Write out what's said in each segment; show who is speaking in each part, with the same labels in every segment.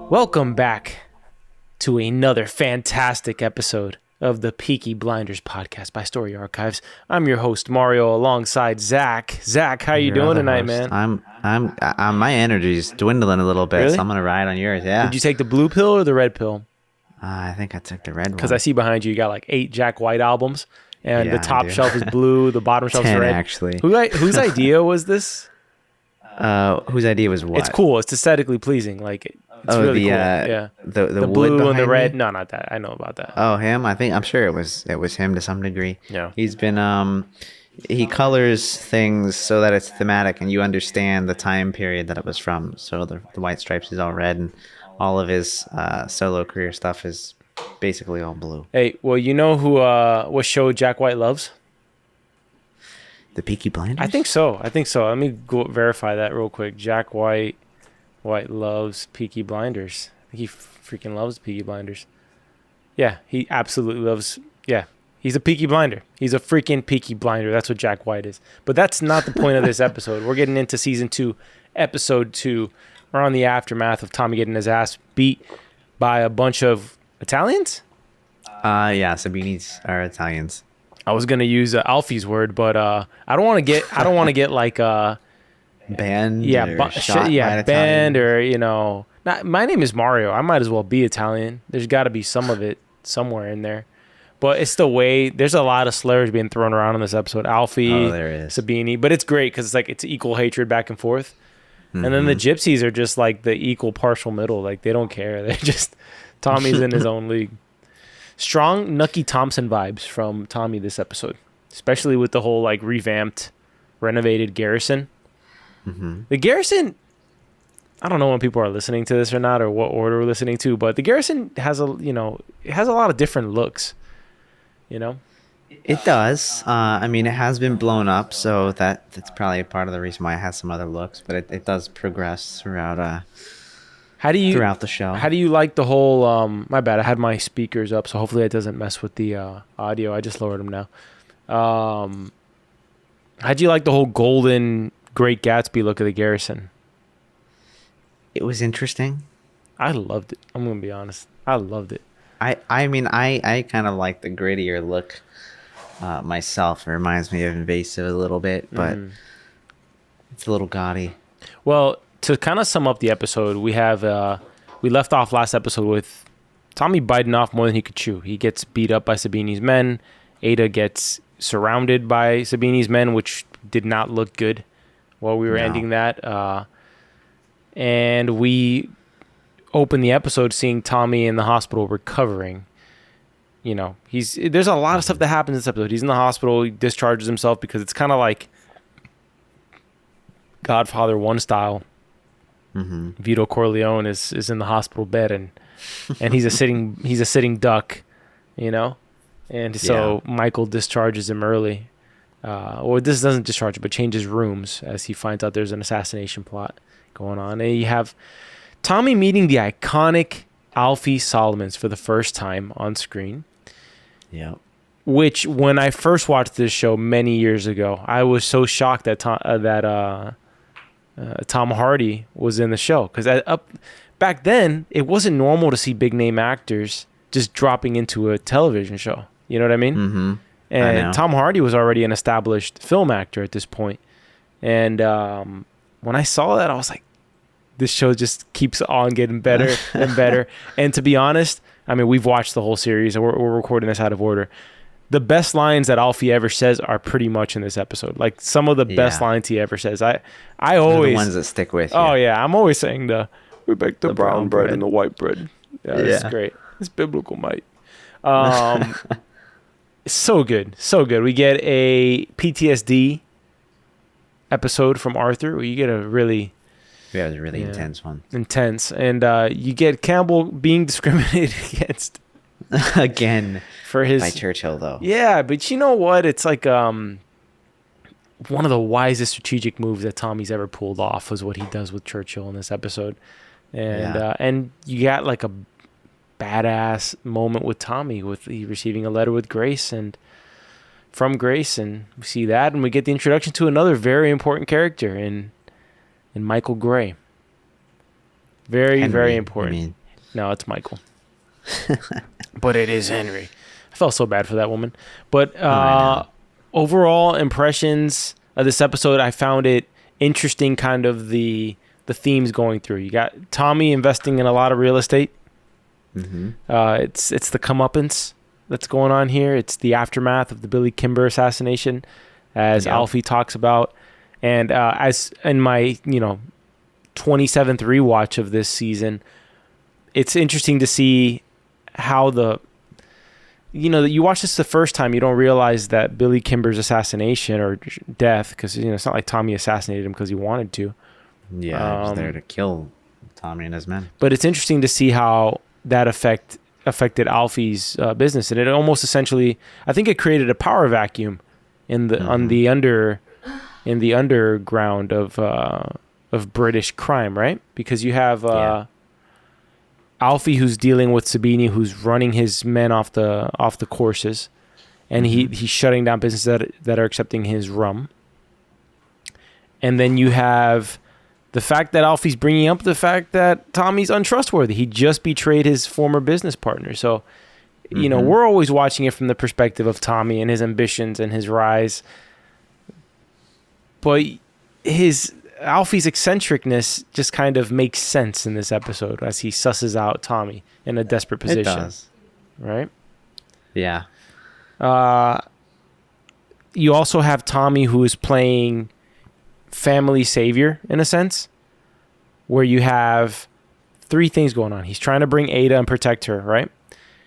Speaker 1: Welcome back to another fantastic episode of the Peaky Blinders podcast by Story Archives. I'm your host Mario, alongside Zach. Zach, how you doing tonight,
Speaker 2: host.
Speaker 1: man?
Speaker 2: I'm my energy's dwindling a little bit,
Speaker 1: Really?
Speaker 2: so I'm gonna ride on yours. Yeah.
Speaker 1: Did you take the blue pill or the red pill?
Speaker 2: I think I took the red one.
Speaker 1: Because I see behind you got like 8 Jack White albums, and the
Speaker 2: Yeah, I
Speaker 1: top
Speaker 2: do.
Speaker 1: shelf is blue, the bottom shelf is
Speaker 2: 10
Speaker 1: red.
Speaker 2: actually.
Speaker 1: Whose idea was this?
Speaker 2: Whose idea was what?
Speaker 1: It's cool. It's aesthetically pleasing. Like it's really cool. Yeah.
Speaker 2: the
Speaker 1: The
Speaker 2: wood
Speaker 1: blue and the
Speaker 2: behind
Speaker 1: red.
Speaker 2: me?
Speaker 1: No, not that. I know about that.
Speaker 2: Oh, him. I'm sure it was him to some degree.
Speaker 1: Yeah.
Speaker 2: He's been he colors things so that it's thematic and you understand the time period that it was from. So the White Stripes is all red, and all of his solo career stuff is basically all blue.
Speaker 1: Hey, well, you know who? What show Jack White loves?
Speaker 2: The Peaky Blinders.
Speaker 1: I think so. Let me go verify that real quick. Jack White loves Peaky Blinders. I think he freaking loves Peaky Blinders. Yeah, he absolutely loves. Yeah, he's a Peaky Blinder. He's a freaking Peaky Blinder. That's what Jack White is. But that's not the point of this episode. We're getting into season 2, episode 2. We're on the aftermath of Tommy getting his ass beat by a bunch of Italians.
Speaker 2: Yeah, Sabini's are Italians.
Speaker 1: I was gonna use Alfie's word, but I don't want to get like
Speaker 2: Banned.
Speaker 1: yeah,
Speaker 2: or shot by an
Speaker 1: band
Speaker 2: Italian.
Speaker 1: or not. My name is Mario. I might as well be Italian. There's got to be some of it somewhere in there, but it's the way. There's a lot of slurs being thrown around in this episode. Alfie,
Speaker 2: Oh, there is.
Speaker 1: Sabini, but it's great because it's equal hatred back and forth. And then the gypsies are just like the equal partial middle. Like they don't care. They're just Tommy's in his own league. Strong Nucky Thompson vibes from Tommy this episode, especially with the whole like revamped, renovated Garrison. The Garrison, I don't know when people are listening to this or not, or what order we're listening to, but the Garrison has a lot of different looks. You know,
Speaker 2: It does. I mean, it has been blown up, so that's probably part of the reason why it has some other looks. But it does progress throughout throughout the show.
Speaker 1: How do you like the whole? My bad, I had my speakers up, so hopefully it doesn't mess with the audio. I just lowered them now. How do you like the whole golden Great Gatsby look of the Garrison?
Speaker 2: It was interesting.
Speaker 1: I loved it. I'm gonna be honest. I loved it.
Speaker 2: I mean, I kind of like the grittier look myself. It reminds me of Invasive a little bit, but it's a little gaudy.
Speaker 1: Well, to kind of sum up the episode, we left off last episode with Tommy biting off more than he could chew. He gets beat up by Sabini's men. Ada gets surrounded by Sabini's men, which did not look good while we were ending that. And we open the episode seeing Tommy in the hospital recovering. You know, there's a lot of stuff that happens in this episode. He's in the hospital. He discharges himself because it's kind of like Godfather 1 style. Vito Corleone is in the hospital bed and he's a sitting duck, you know, and so Michael discharges him early, or this doesn't discharge him, but changes rooms as he finds out there's an assassination plot going on. And you have Tommy meeting the iconic Alfie Solomons for the first time on screen.
Speaker 2: Yeah.
Speaker 1: Which, when I first watched this show many years ago, I was so shocked that Tom Hardy was in the show, because back then it wasn't normal to see big name actors just dropping into a television show. You know what I mean? And Tom Hardy was already an established film actor at this point. And when I saw that, I was like, this show just keeps on getting better and better. And to be honest, I mean, we've watched the whole series and we're recording this out of order. The best lines that Alfie ever says are pretty much in this episode. Like some of the best lines he ever says. I always,
Speaker 2: they're the ones that stick with you.
Speaker 1: Oh yeah, I'm always saying we bake the brown bread and the white bread. Yeah, that's great. It's biblical, mate. So good, so good. We get a PTSD episode from Arthur where you get a really
Speaker 2: it was a really intense one.
Speaker 1: Intense, and you get Campbell being discriminated against
Speaker 2: again.
Speaker 1: By
Speaker 2: Churchill, though.
Speaker 1: Yeah, but you know what? It's like one of the wisest strategic moves that Tommy's ever pulled off was what he does with Churchill in this episode. And you got like a badass moment with Tommy with he receiving a letter with Grace and from Grace, and we see that, and we get the introduction to another very important character in Michael Gray. Very,
Speaker 2: Henry,
Speaker 1: very
Speaker 2: I
Speaker 1: important.
Speaker 2: mean.
Speaker 1: No, it's Michael. But it is Henry. I felt so bad for that woman. But overall impressions of this episode, I found it interesting, kind of the themes going through. You got Tommy investing in a lot of real estate.
Speaker 2: Mm-hmm.
Speaker 1: It's the comeuppance that's going on here. It's the aftermath of the Billy Kimber assassination, as Alfie talks about. And as in my 27th rewatch of this season, it's interesting to see how you watch this the first time, you don't realize that Billy Kimber's assassination or death, because it's not like Tommy assassinated him because he wanted to.
Speaker 2: Yeah, he was there to kill Tommy and his men.
Speaker 1: But it's interesting to see how that affected Alfie's business, and it almost essentially, I think it created a power vacuum in the in the underground of British crime, right? Because you have Alfie, who's dealing with Sabini, who's running his men off the courses, and he's shutting down businesses that are accepting his rum. And then you have the fact that Alfie's bringing up the fact that Tommy's untrustworthy. He just betrayed his former business partner. So, we're always watching it from the perspective of Tommy and his ambitions and his rise. But Alfie's eccentricness just kind of makes sense in this episode as he susses out Tommy in a desperate position. It
Speaker 2: does.
Speaker 1: Right?
Speaker 2: Yeah.
Speaker 1: You also have Tommy, who is playing family savior in a sense, where you have three things going on. He's trying to bring Ada and protect her, right?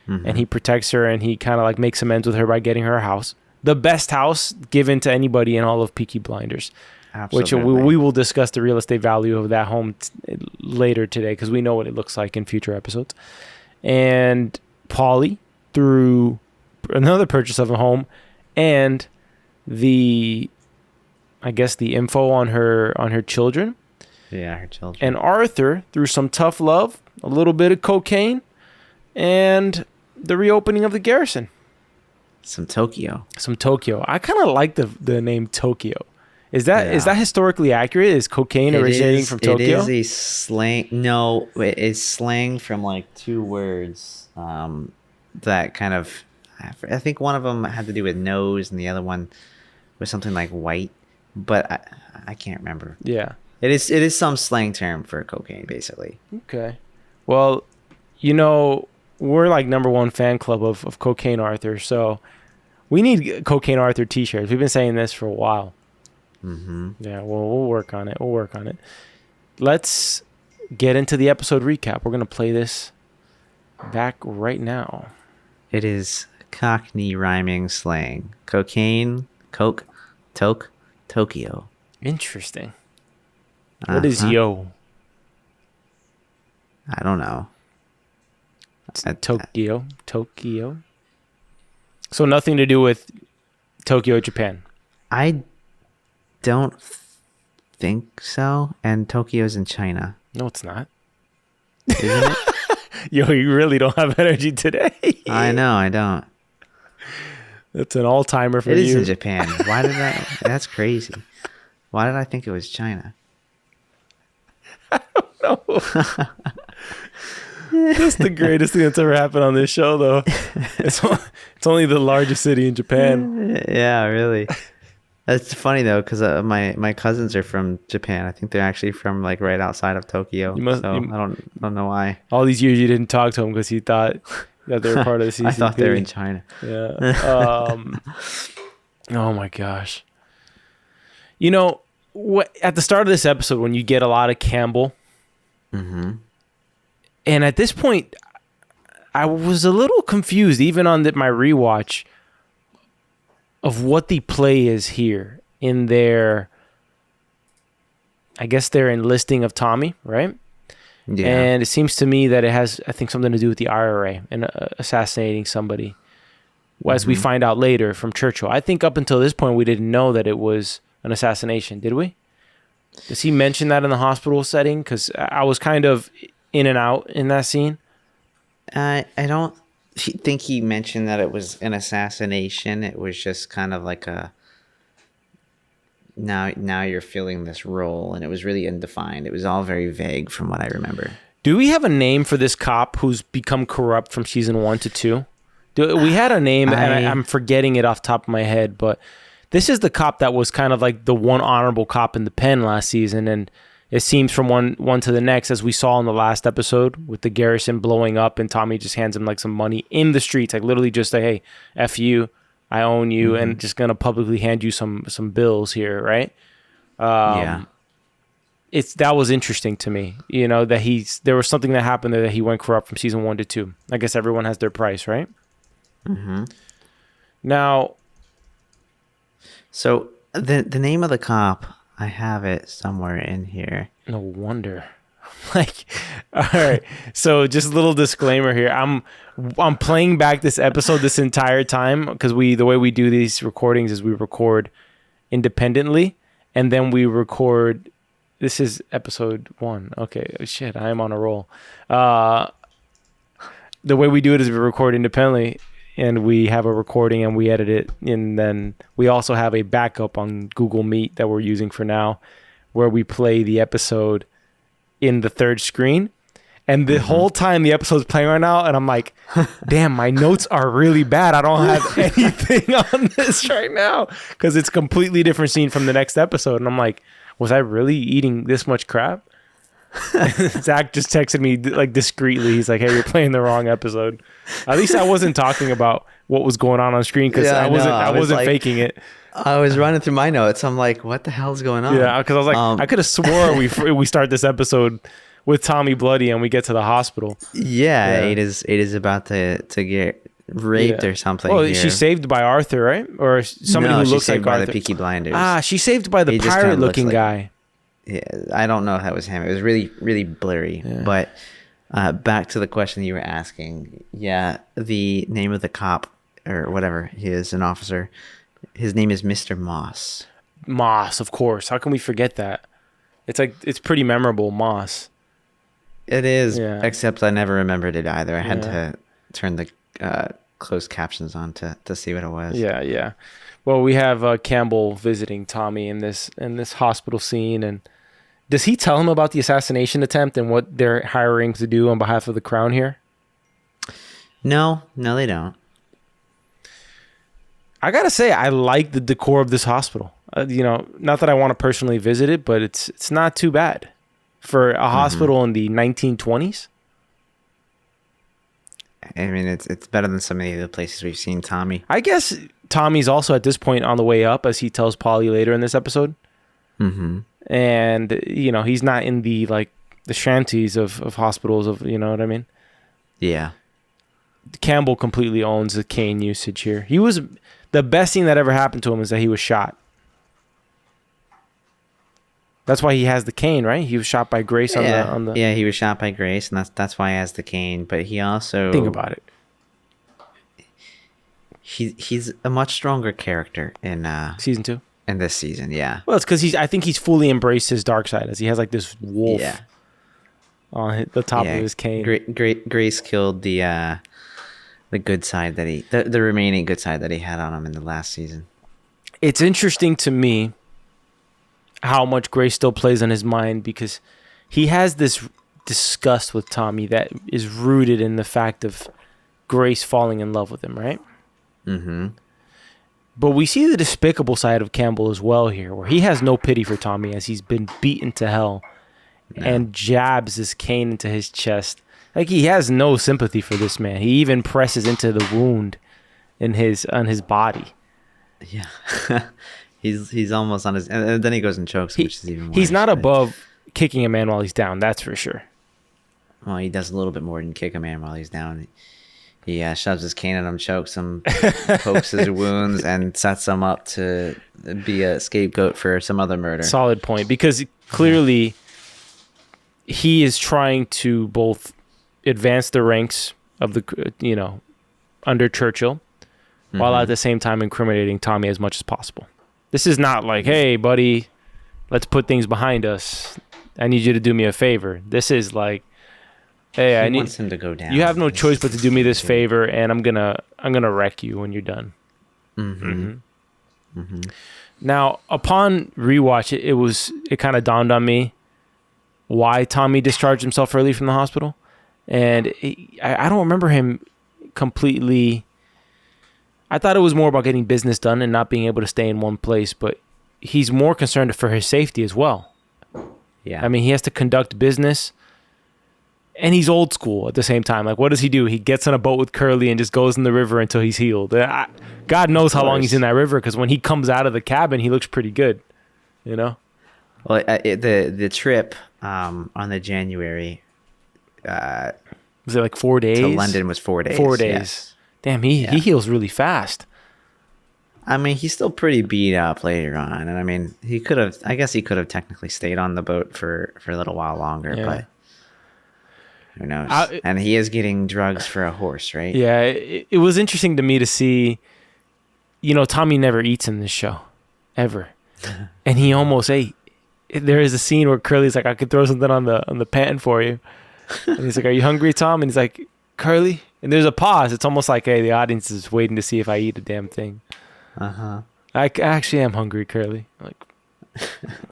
Speaker 1: And he protects her, and he kind of like makes amends with her by getting her a house. The best house given to anybody in all of Peaky Blinders. Absolutely. Which we will discuss the real estate value of that home later today, because we know what it looks like in future episodes. And Polly, through another purchase of a home, and the info on her children.
Speaker 2: Yeah, her children.
Speaker 1: And Arthur, through some tough love, a little bit of cocaine, and the reopening of the garrison.
Speaker 2: Some Tokyo.
Speaker 1: I kind of like the name Tokyo. Is that historically accurate? Is cocaine originating from Tokyo?
Speaker 2: It is a slang. No, it is slang from like two words that kind of, I think one of them had to do with nose and the other one was something like white, but I can't remember.
Speaker 1: Yeah.
Speaker 2: It is some slang term for cocaine, basically.
Speaker 1: Okay. Well, we're like number one fan club of Cocaine Arthur, so we need Cocaine Arthur t-shirts. We've been saying this for a while. Yeah, we'll work on it. Let's get into the episode recap. We're going to play this back right now.
Speaker 2: It is Cockney rhyming slang. Cocaine, coke, toke, Tokyo.
Speaker 1: Interesting. What is yo?
Speaker 2: I don't know.
Speaker 1: Tokyo. So nothing to do with Tokyo, Japan.
Speaker 2: I don't think so. And Tokyo's in China.
Speaker 1: No, it's not.
Speaker 2: Isn't it?
Speaker 1: Yo, you really don't have energy today.
Speaker 2: I know, I don't.
Speaker 1: That's an all-timer for you.
Speaker 2: It is in Japan. Why did that's crazy. Why did I think it was China?
Speaker 1: I don't know. That's the greatest thing that's ever happened on this show, though. It's only the largest city in Japan.
Speaker 2: Yeah, really. That's funny though, because my cousins are from Japan. I think they're actually from like right outside of Tokyo. I don't know why.
Speaker 1: All these years you didn't talk to them because you thought that they were part of the CCP.
Speaker 2: I thought they were in China.
Speaker 1: Yeah. Oh my gosh. At the start of this episode, when you get a lot of Campbell, and at this point, I was a little confused, even on my rewatch, of what the play is here in their enlisting of Tommy, right? Yeah. And it seems to me that it has, I think, something to do with the IRA and assassinating somebody, as we find out later from Churchill. I think up until this point, we didn't know that it was an assassination, did we? Does he mention that in the hospital setting? Because I was kind of in and out in that scene.
Speaker 2: I don't think he mentioned that it was an assassination. It was just kind of like a now you're filling this role, and it was really undefined. It was all very vague from what I remember.
Speaker 1: Do we have a name for this cop who's become corrupt from season 1 to 2? We had a name, and I'm forgetting it off the top of my head, but this is the cop that was kind of like the one honorable cop in the pen last season, and it seems from one to the next, as we saw in the last episode with the garrison blowing up, and Tommy just hands him like some money in the streets, like literally just say, "Hey, F you, I own you, and just gonna publicly hand you some bills here," right? That was interesting to me, that there was something that happened there that he went corrupt from season 1 to 2. I guess everyone has their price, right?
Speaker 2: Mm-hmm.
Speaker 1: Now,
Speaker 2: so the name of the cop, I have it somewhere in here.
Speaker 1: No wonder. All right. So just a little disclaimer here. I'm playing back this episode this entire time because the way we do these recordings is we record independently and then we record. This is episode 1. Okay. Shit, I am on a roll. The way we do it is we record independently and we have a recording and we edit it. And then we also have a backup on Google Meet that we're using for now where we play the episode in the third screen. And the whole time the episode's playing right now, and I'm like, damn, my notes are really bad. I don't have anything on this right now because it's a completely different scene from the next episode. And I'm like, was I really eating this much crap? Zach just texted me like discreetly. He's like, "Hey, you're playing the wrong episode." At least I wasn't talking about what was going on screen because I wasn't faking it.
Speaker 2: I was running through my notes. I'm like, "What the hell's going on?"
Speaker 1: Yeah, because I was like, I could have swore we start this episode with Tommy bloody and we get to the hospital.
Speaker 2: Yeah. It is about to get raped or something.
Speaker 1: Well, she's saved by Arthur, right? Or somebody who looks like
Speaker 2: by
Speaker 1: Arthur.
Speaker 2: the Peaky Blinders.
Speaker 1: She's saved by the pirate-looking guy.
Speaker 2: Yeah, I don't know if that was him. It was really, really blurry. Yeah. But back to the question you were asking. Yeah, the name of the cop, or whatever, he is an officer. His name is Mr. Moss.
Speaker 1: Moss, of course. How can we forget that? It's pretty memorable, Moss.
Speaker 2: It is, except I never remembered it either. I had to turn the closed captions on to see what it was.
Speaker 1: Yeah. Well, we have Campbell visiting Tommy in this hospital scene, and does he tell him about the assassination attempt and what they're hiring to do on behalf of the crown here?
Speaker 2: No, they don't.
Speaker 1: I gotta say, I like the decor of this hospital. Not that I want to personally visit it, but it's not too bad for a hospital in the 1920s.
Speaker 2: I mean, it's better than some of the other places we've seen Tommy.
Speaker 1: I guess Tommy's also at this point on the way up, as he tells Polly later in this episode. Mm-hmm. And, he's not in the shanties of hospitals you know what I mean?
Speaker 2: Yeah.
Speaker 1: Campbell completely owns the cane usage here. The best thing that ever happened to him is that he was shot. That's why he has the cane, right? He was shot by Grace on the...
Speaker 2: Yeah, he was shot by Grace, and that's why he has the cane. But he also...
Speaker 1: Think about it.
Speaker 2: He's a much stronger character in...
Speaker 1: Season 2?
Speaker 2: In this season, yeah.
Speaker 1: Well, it's because I think he's fully embraced his dark side, as he has this wolf on the top of his cane.
Speaker 2: Grace killed the good side that the remaining good side that he had on him in the last season.
Speaker 1: It's interesting to me how much Grace still plays on his mind, because he has this disgust with Tommy that is rooted in the fact of Grace falling in love with him, right? Mm-hmm. But we see the despicable side of Campbell as well here, where he has no pity for Tommy as he's been beaten to hell and jabs his cane into his chest. He has no sympathy for this man. He even presses into the wound on his body.
Speaker 2: Yeah. He's almost on his... And then he goes and chokes him, which is even worse.
Speaker 1: He's not above kicking a man while he's down, that's for sure.
Speaker 2: Well, he does a little bit more than kick a man while he's down. He shoves his cane at him, chokes him, pokes his wounds, and sets him up to be a scapegoat for some other murder.
Speaker 1: Solid point, because clearly he is trying to both advance the ranks of the, under Churchill, while at the same time incriminating Tommy as much as possible. This is not like, hey, buddy, let's put things behind us. I need you to do me a favor. This is like, hey,
Speaker 2: he wants him to go down.
Speaker 1: You have no choice but to do me this favor, and I'm gonna wreck you when you're done. Now, upon rewatch, it kind of dawned on me why Tommy discharged himself early from the hospital. And I don't remember him completely. I thought it was more about getting business done and not being able to stay in one place, but he's more concerned for his safety as well.
Speaker 2: Yeah.
Speaker 1: I mean, he has to conduct business, and he's old school at the same time. Like, what does he do? He gets on a boat with Curly and just goes in the river until he's healed. God knows how long he's in that river, because when he comes out of the cabin, he looks pretty good, you know?
Speaker 2: Well, the trip on the January...
Speaker 1: was it like 4 days?
Speaker 2: To London was 4 days.
Speaker 1: 4 days.
Speaker 2: Yes.
Speaker 1: Damn, he heals really fast.
Speaker 2: I mean, he's still pretty beat up later on, and I mean, I guess he could have technically stayed on the boat for a little while longer, but who knows? And he is getting drugs for a horse, right?
Speaker 1: Yeah, it was interesting to me to see, you know, Tommy never eats in this show, ever. And he almost ate. There is a scene where Curly's like, I could throw something on the pan for you. And he's like, are you hungry, Tom? And he's like, Curly? And there's a pause. It's almost like, hey, the audience is waiting to see if I eat a damn thing.
Speaker 2: Uh-huh.
Speaker 1: I actually am hungry, Curly. I'm like,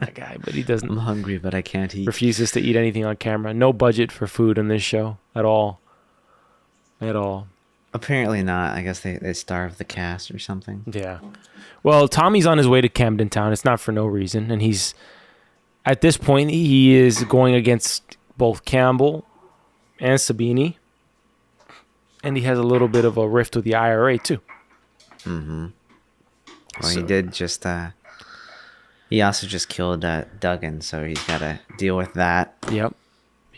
Speaker 1: that guy, but he doesn't.
Speaker 2: I'm hungry, but I can't eat.
Speaker 1: Refuses to eat anything on camera. No budget for food in this show at all. At all.
Speaker 2: Apparently not. I guess they starved the cast or something.
Speaker 1: Yeah. Well, Tommy's on his way to Camden Town. It's not for no reason. And he's, at this point, he is going against both Campbell and Sabini. And he has a little bit of a rift with the IRA, too.
Speaker 2: Mm-hmm. Well, he did just... he also just killed Duggan, so he's got to deal with that.
Speaker 1: Yep.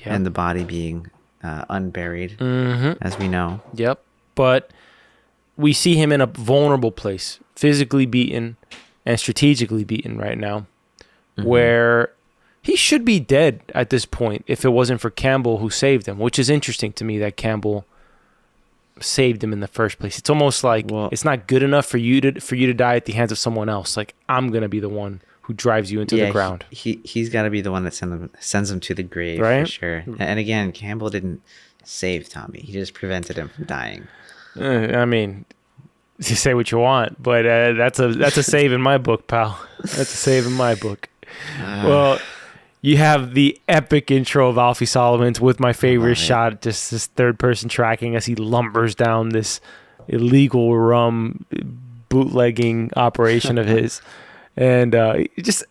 Speaker 2: And the body being unburied, as we know.
Speaker 1: Yep. But we see him in a vulnerable place, physically beaten and strategically beaten right now, where he should be dead at this point if it wasn't for Campbell, who saved him, which is interesting to me that Campbell saved him in the first place. It's almost like it's not good enough for you to die at the hands of someone else. Like, I'm going to be the one who drives you into the ground.
Speaker 2: He's got to be the one that sends him to the grave,
Speaker 1: right?
Speaker 2: For sure. And again, Campbell didn't save Tommy. He just prevented him from dying.
Speaker 1: I mean, you say what you want, but that's a save in my book, pal. That's a save in my book. Well, you have the epic intro of Alfie Solomons with my favorite shot, just this third-person tracking as he lumbers down this illegal rum bootlegging operation of his. And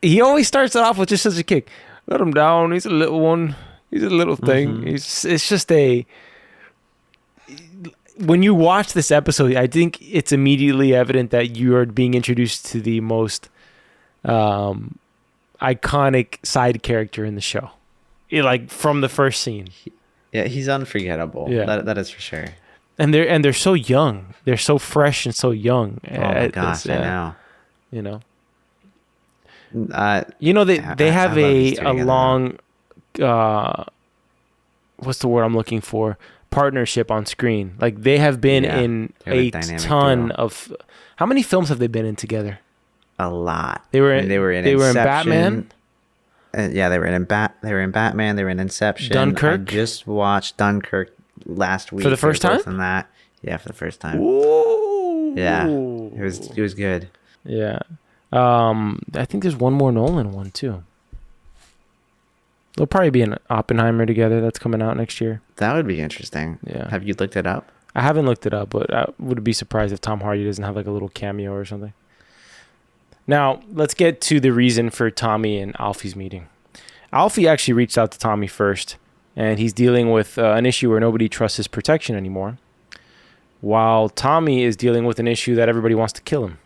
Speaker 1: he always starts it off with just such a kick. Let him down. He's a little one. He's a little thing. It's just when you watch this episode, I think it's immediately evident that you are being introduced to the most iconic side character in the show. Like, from the first scene.
Speaker 2: Yeah, he's unforgettable. Yeah. That is for sure.
Speaker 1: And they're so young. They're so fresh and so young.
Speaker 2: Oh my gosh, I know.
Speaker 1: You know. They have a long what's the word I'm looking for? Partnership on screen. Like, they have been in a ton of... How many films have they been in together?
Speaker 2: A lot.
Speaker 1: They were in
Speaker 2: Inception.
Speaker 1: Batman.
Speaker 2: They were in Batman. They were in Inception.
Speaker 1: Dunkirk.
Speaker 2: I just watched Dunkirk last week.
Speaker 1: For the first time?
Speaker 2: For the first time.
Speaker 1: Ooh.
Speaker 2: Yeah, it was good.
Speaker 1: Yeah. I think there's one more Nolan one too. They'll probably be in Oppenheimer together. That's coming out next year.
Speaker 2: That would be interesting.
Speaker 1: Yeah.
Speaker 2: Have you looked it up?
Speaker 1: I haven't looked it up, but I would be surprised if Tom Hardy doesn't have like a little cameo or something. Now, let's get to the reason for Tommy and Alfie's meeting. Alfie actually reached out to Tommy first, and he's dealing with an issue where nobody trusts his protection anymore, while Tommy is dealing with an issue that everybody wants to kill him.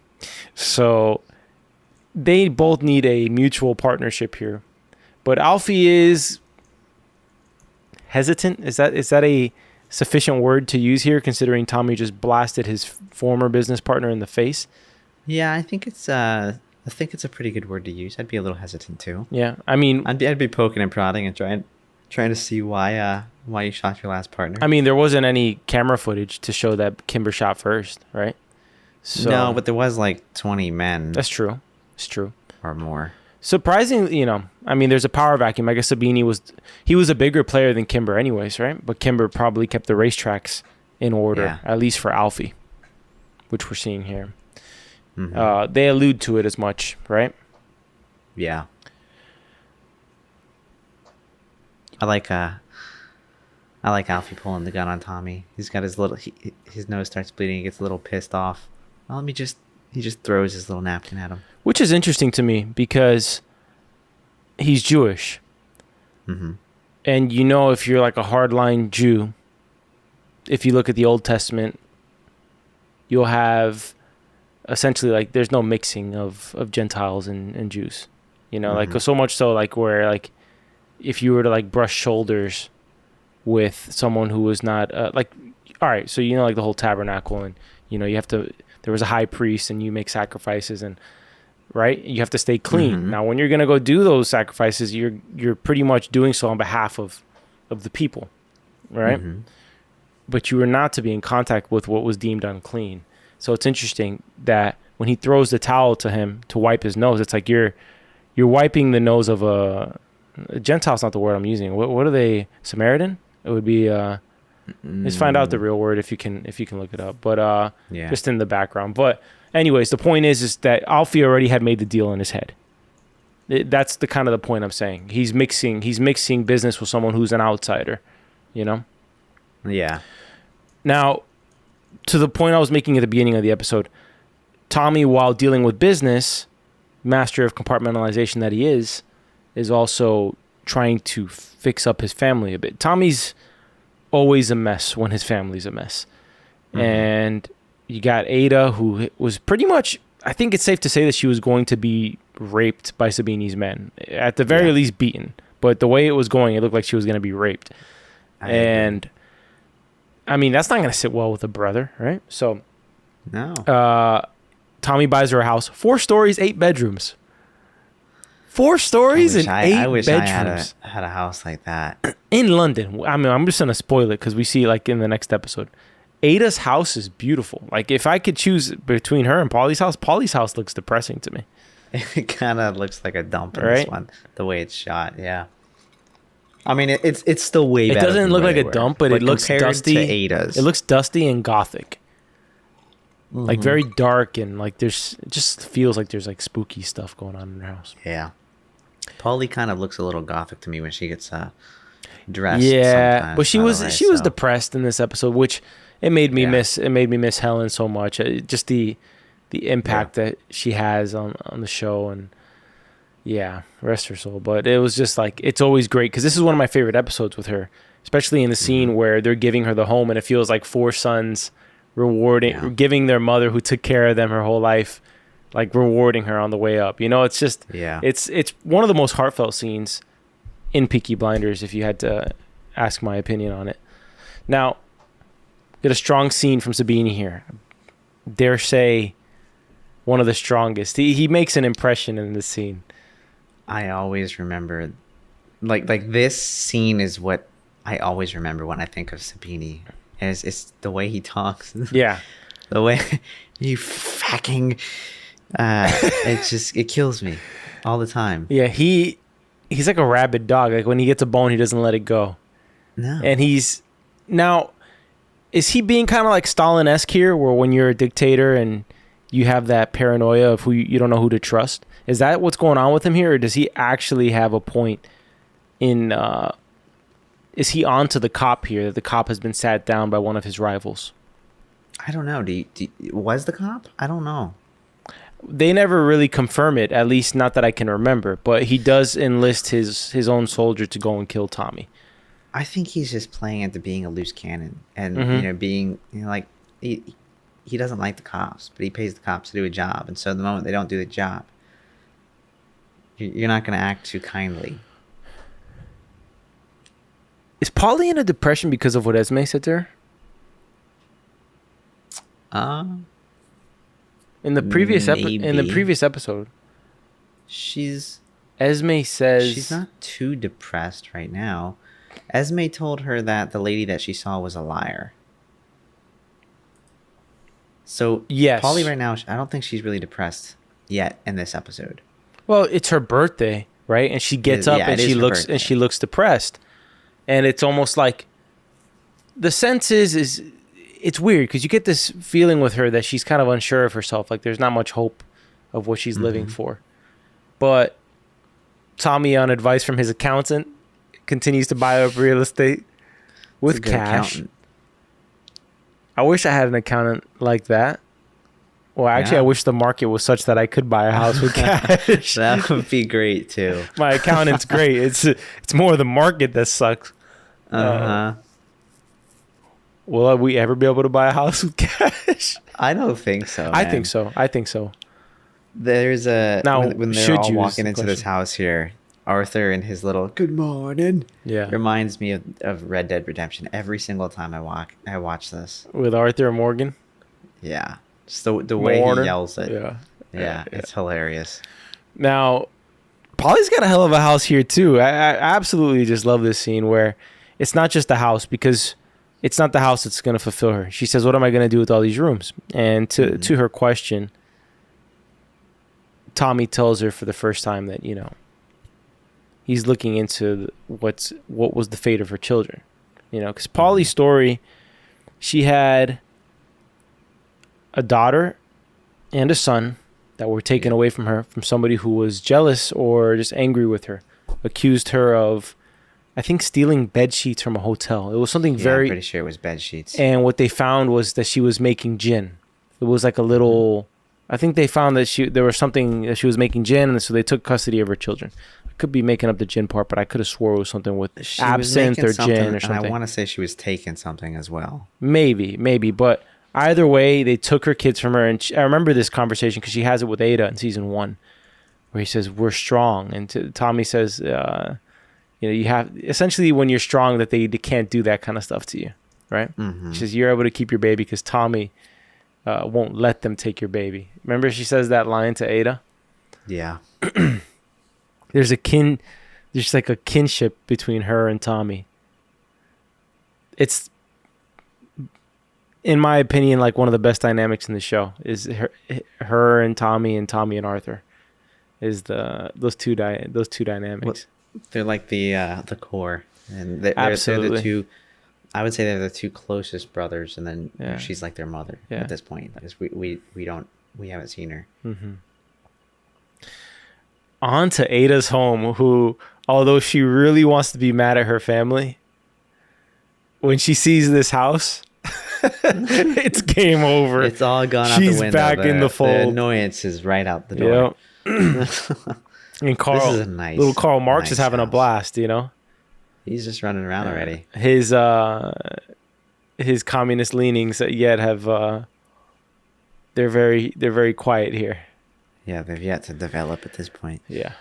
Speaker 1: So they both need a mutual partnership here. But Alfie is hesitant. Is that a sufficient word to use here, considering Tommy just blasted his former business partner in the face?
Speaker 2: Yeah, I think it's a pretty good word to use. I'd be a little hesitant too.
Speaker 1: Yeah, I mean,
Speaker 2: I'd be poking and prodding and trying to see why you shot your last partner.
Speaker 1: I mean, there wasn't any camera footage to show that Kimber shot first, right?
Speaker 2: So, no, but there was like 20 men.
Speaker 1: That's true. It's true.
Speaker 2: Or more.
Speaker 1: Surprisingly, I mean, there's a power vacuum. I guess Sabini was a bigger player than Kimber anyways, right? But Kimber probably kept the racetracks in order, at least for Alfie, which we're seeing here. Mm-hmm. They allude to it as much, right?
Speaker 2: Yeah. I like Alfie pulling the gun on Tommy. He's got his his nose starts bleeding. He gets a little pissed off. Well, he just throws his little napkin at him.
Speaker 1: Which is interesting to me because he's Jewish.
Speaker 2: Mm-hmm.
Speaker 1: And if you're like a hardline Jew, if you look at the Old Testament, you'll have essentially like there's no mixing of Gentiles and Jews. Like so much so like where like if you were to like brush shoulders with someone who was not like, all right, so like the whole tabernacle, and you have to, there was a high priest and you make sacrifices, and right, you have to stay clean.
Speaker 2: Mm-hmm.
Speaker 1: Now when you're gonna go do those sacrifices, you're pretty much doing so on behalf of the people, right?
Speaker 2: Mm-hmm.
Speaker 1: But you are not to be in contact with what was deemed unclean. So it's interesting that when he throws the towel to him to wipe his nose, it's like you're wiping the nose of a Gentile's not the word I'm using. What are they? Samaritan? It would be let's find out the real word if you can look it up. But just in the background. But anyways, the point is that Alfie already had made the deal in his head. That's the kind of the point I'm saying. He's mixing business with someone who's an outsider,
Speaker 2: Yeah.
Speaker 1: Now, to the point I was making at the beginning of the episode, Tommy, while dealing with business, master of compartmentalization that he is also trying to fix up his family a bit. Tommy's always a mess when his family's a mess. Mm-hmm. And you got Ada, who was pretty much, I think it's safe to say that she was going to be raped by Sabini's men. At the very least beaten. But the way it was going, it looked like she was going to be raped. And I mean, that's not going to sit well with a brother, right? So
Speaker 2: no.
Speaker 1: Tommy buys her a house, 4 stories, 8 bedrooms. 4 stories and 8 bedrooms. I wish I
Speaker 2: had a house like that.
Speaker 1: In London. I mean, I'm just going to spoil it because we see like in the next episode. Ada's house is beautiful. Like if I could choose between her and Paulie's house looks depressing to me.
Speaker 2: It kind of looks like a dump in this one, the way it's shot. Yeah. I mean, it's still way better.
Speaker 1: It doesn't look like a dump, but it looks dusty.
Speaker 2: To Ada's.
Speaker 1: It looks dusty and gothic. Mm-hmm. Like very dark, and like it just feels like there's like spooky stuff going on in her house.
Speaker 2: Yeah. Paulie kind of looks a little gothic to me when she gets dressed.
Speaker 1: Yeah, but she was depressed in this episode, which it made me miss. It made me miss Helen so much. Just the impact that she has on the show, and rest her soul. But it was just like, it's always great because this is one of my favorite episodes with her, especially in the scene where they're giving her the home, and it feels like 4 sons giving their mother who took care of them her whole life, like rewarding her on the way up. It's just it's one of the most heartfelt scenes in Peaky Blinders, if you had to ask my opinion on it. Now, get a strong scene from Sabini here. Dare say one of the strongest. He makes an impression in this scene.
Speaker 2: I always remember, like this scene is what I always remember when I think of Sabini. It's the way he talks.
Speaker 1: Yeah.
Speaker 2: The way you fucking it kills me all the time.
Speaker 1: Yeah, he's like a rabid dog. Like when he gets a bone, he doesn't let it go.
Speaker 2: No.
Speaker 1: And is he being kind of like Stalin-esque here, where when you're a dictator and you have that paranoia of who you don't know who to trust? Is that what's going on with him here, or does he actually have a point in is he on to the cop here, that the cop has been sat down by one of his rivals?
Speaker 2: I don't know. Was the cop? I don't know.
Speaker 1: They never really confirm it, at least not that I can remember, but he does enlist his own soldier to go and kill Tommy.
Speaker 2: I think he's just playing into being a loose cannon and being like he doesn't like the cops, but he pays the cops to do a job, and so the moment they don't do the job, you're not going to act too kindly.
Speaker 1: Is Paulie in a depression because of what Esme said to her? In the previous episode, Esme says
Speaker 2: she's not too depressed right now. Esme told her that the lady that she saw was a liar. So
Speaker 1: yes,
Speaker 2: Paulie right now, I don't think she's really depressed yet in this episode.
Speaker 1: Well, it's her birthday, right? And she gets up and she looks depressed. And it's almost like the sense is it's weird because you get this feeling with her that she's kind of unsure of herself. Like there's not much hope of what she's living for. But Tommy, on advice from his accountant, continues to buy up real estate with cash. Accountant. I wish I had an accountant like that. Well, actually, I wish the market was such that I could buy a house with cash.
Speaker 2: That would be great too.
Speaker 1: My accountant's great. It's more the market that sucks. Will we ever be able to buy a house with cash?
Speaker 2: I don't think so.
Speaker 1: I think so.
Speaker 2: There's a now when they're all walking into this house here, Arthur and his little "Good morning" reminds me of Red Dead Redemption every single time I watch this.
Speaker 1: With Arthur and Morgan?
Speaker 2: Yeah. Just the way he yells it. Yeah, it's hilarious.
Speaker 1: Now, Polly's got a hell of a house here too. I absolutely just love this scene where it's not just the house, because it's not the house that's going to fulfill her. She says, what am I going to do with all these rooms? And to her question, Tommy tells her for the first time that, you know, he's looking into what was the fate of her children. You know, because Polly's story, she had a daughter and a son that were taken away from her from somebody who was jealous or just angry with her, accused her of, I think, stealing bed sheets from a hotel. It was something very... I'm
Speaker 2: pretty sure it was bed sheets.
Speaker 1: And what they found was that she was making gin. It was like a little... I think they found that there was something that she was making gin, and so they took custody of her children. I could be making up the gin part, but I could have swore it was something with absinthe or gin or something.
Speaker 2: And I want to say she was taking something as well.
Speaker 1: Maybe. But either way, they took her kids from her. And I remember this conversation because she has it with Ada in season 1, where he says, we're strong. And Tommy says... you know, you have essentially when you're strong that they can't do that kind of stuff to you, right? She says you're able to keep your baby because Tommy won't let them take your baby. Remember, she says that line to Ada.
Speaker 2: Yeah.
Speaker 1: There's like a kinship between her and Tommy. It's, in my opinion, like one of the best dynamics in the show is her and Tommy and Arthur is those two dynamics.
Speaker 2: Well, they're like the core, and they're the two. I would say they're the two closest brothers, and then she's like their mother at this point, because we haven't seen her.
Speaker 1: On to Ada's home, who, although she really wants to be mad at her family, when she sees this house, it's game over.
Speaker 2: It's all gone out the window.
Speaker 1: She's back in the fold.
Speaker 2: The annoyance is right out the door.
Speaker 1: Yep. And Carl,
Speaker 2: this is a
Speaker 1: little Karl Marx is having a blast, you know?
Speaker 2: He's just running around already.
Speaker 1: His communist leanings yet have they're very quiet here.
Speaker 2: Yeah, they've yet to develop at this point.
Speaker 1: Yeah.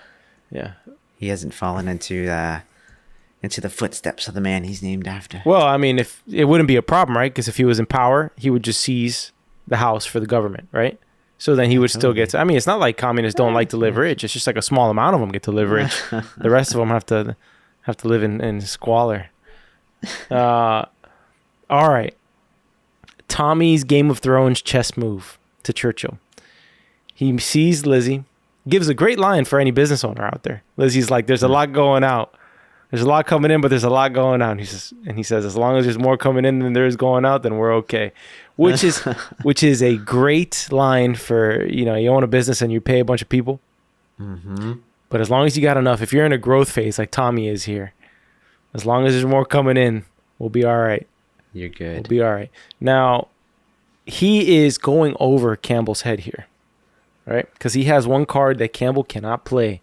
Speaker 2: He hasn't fallen into the footsteps of the man he's named after.
Speaker 1: Well, I mean, if it wouldn't be a problem, right? Because if he was in power, he would just seize the house for the government, right? So then he would still get to... I mean, it's not like communists don't like to live rich. It's just like a small amount of them get to live rich. The rest of them have to live in squalor. All right. Tommy's Game of Thrones chess move to Churchill. He sees Lizzie. Gives a great line for any business owner out there. Lizzie's like, there's a lot going out. There's a lot coming in, but there's a lot going out. He says, as long as there's more coming in than there is going out, then we're okay. Which is a great line for, you know, you own a business and you pay a bunch of people. But as long as you got enough, if you're in a growth phase like Tommy is here, as long as there's more coming in, we'll be all right.
Speaker 2: You're good.
Speaker 1: We'll be all right. Now, he is going over Campbell's head here, right? Because he has one card that Campbell cannot play.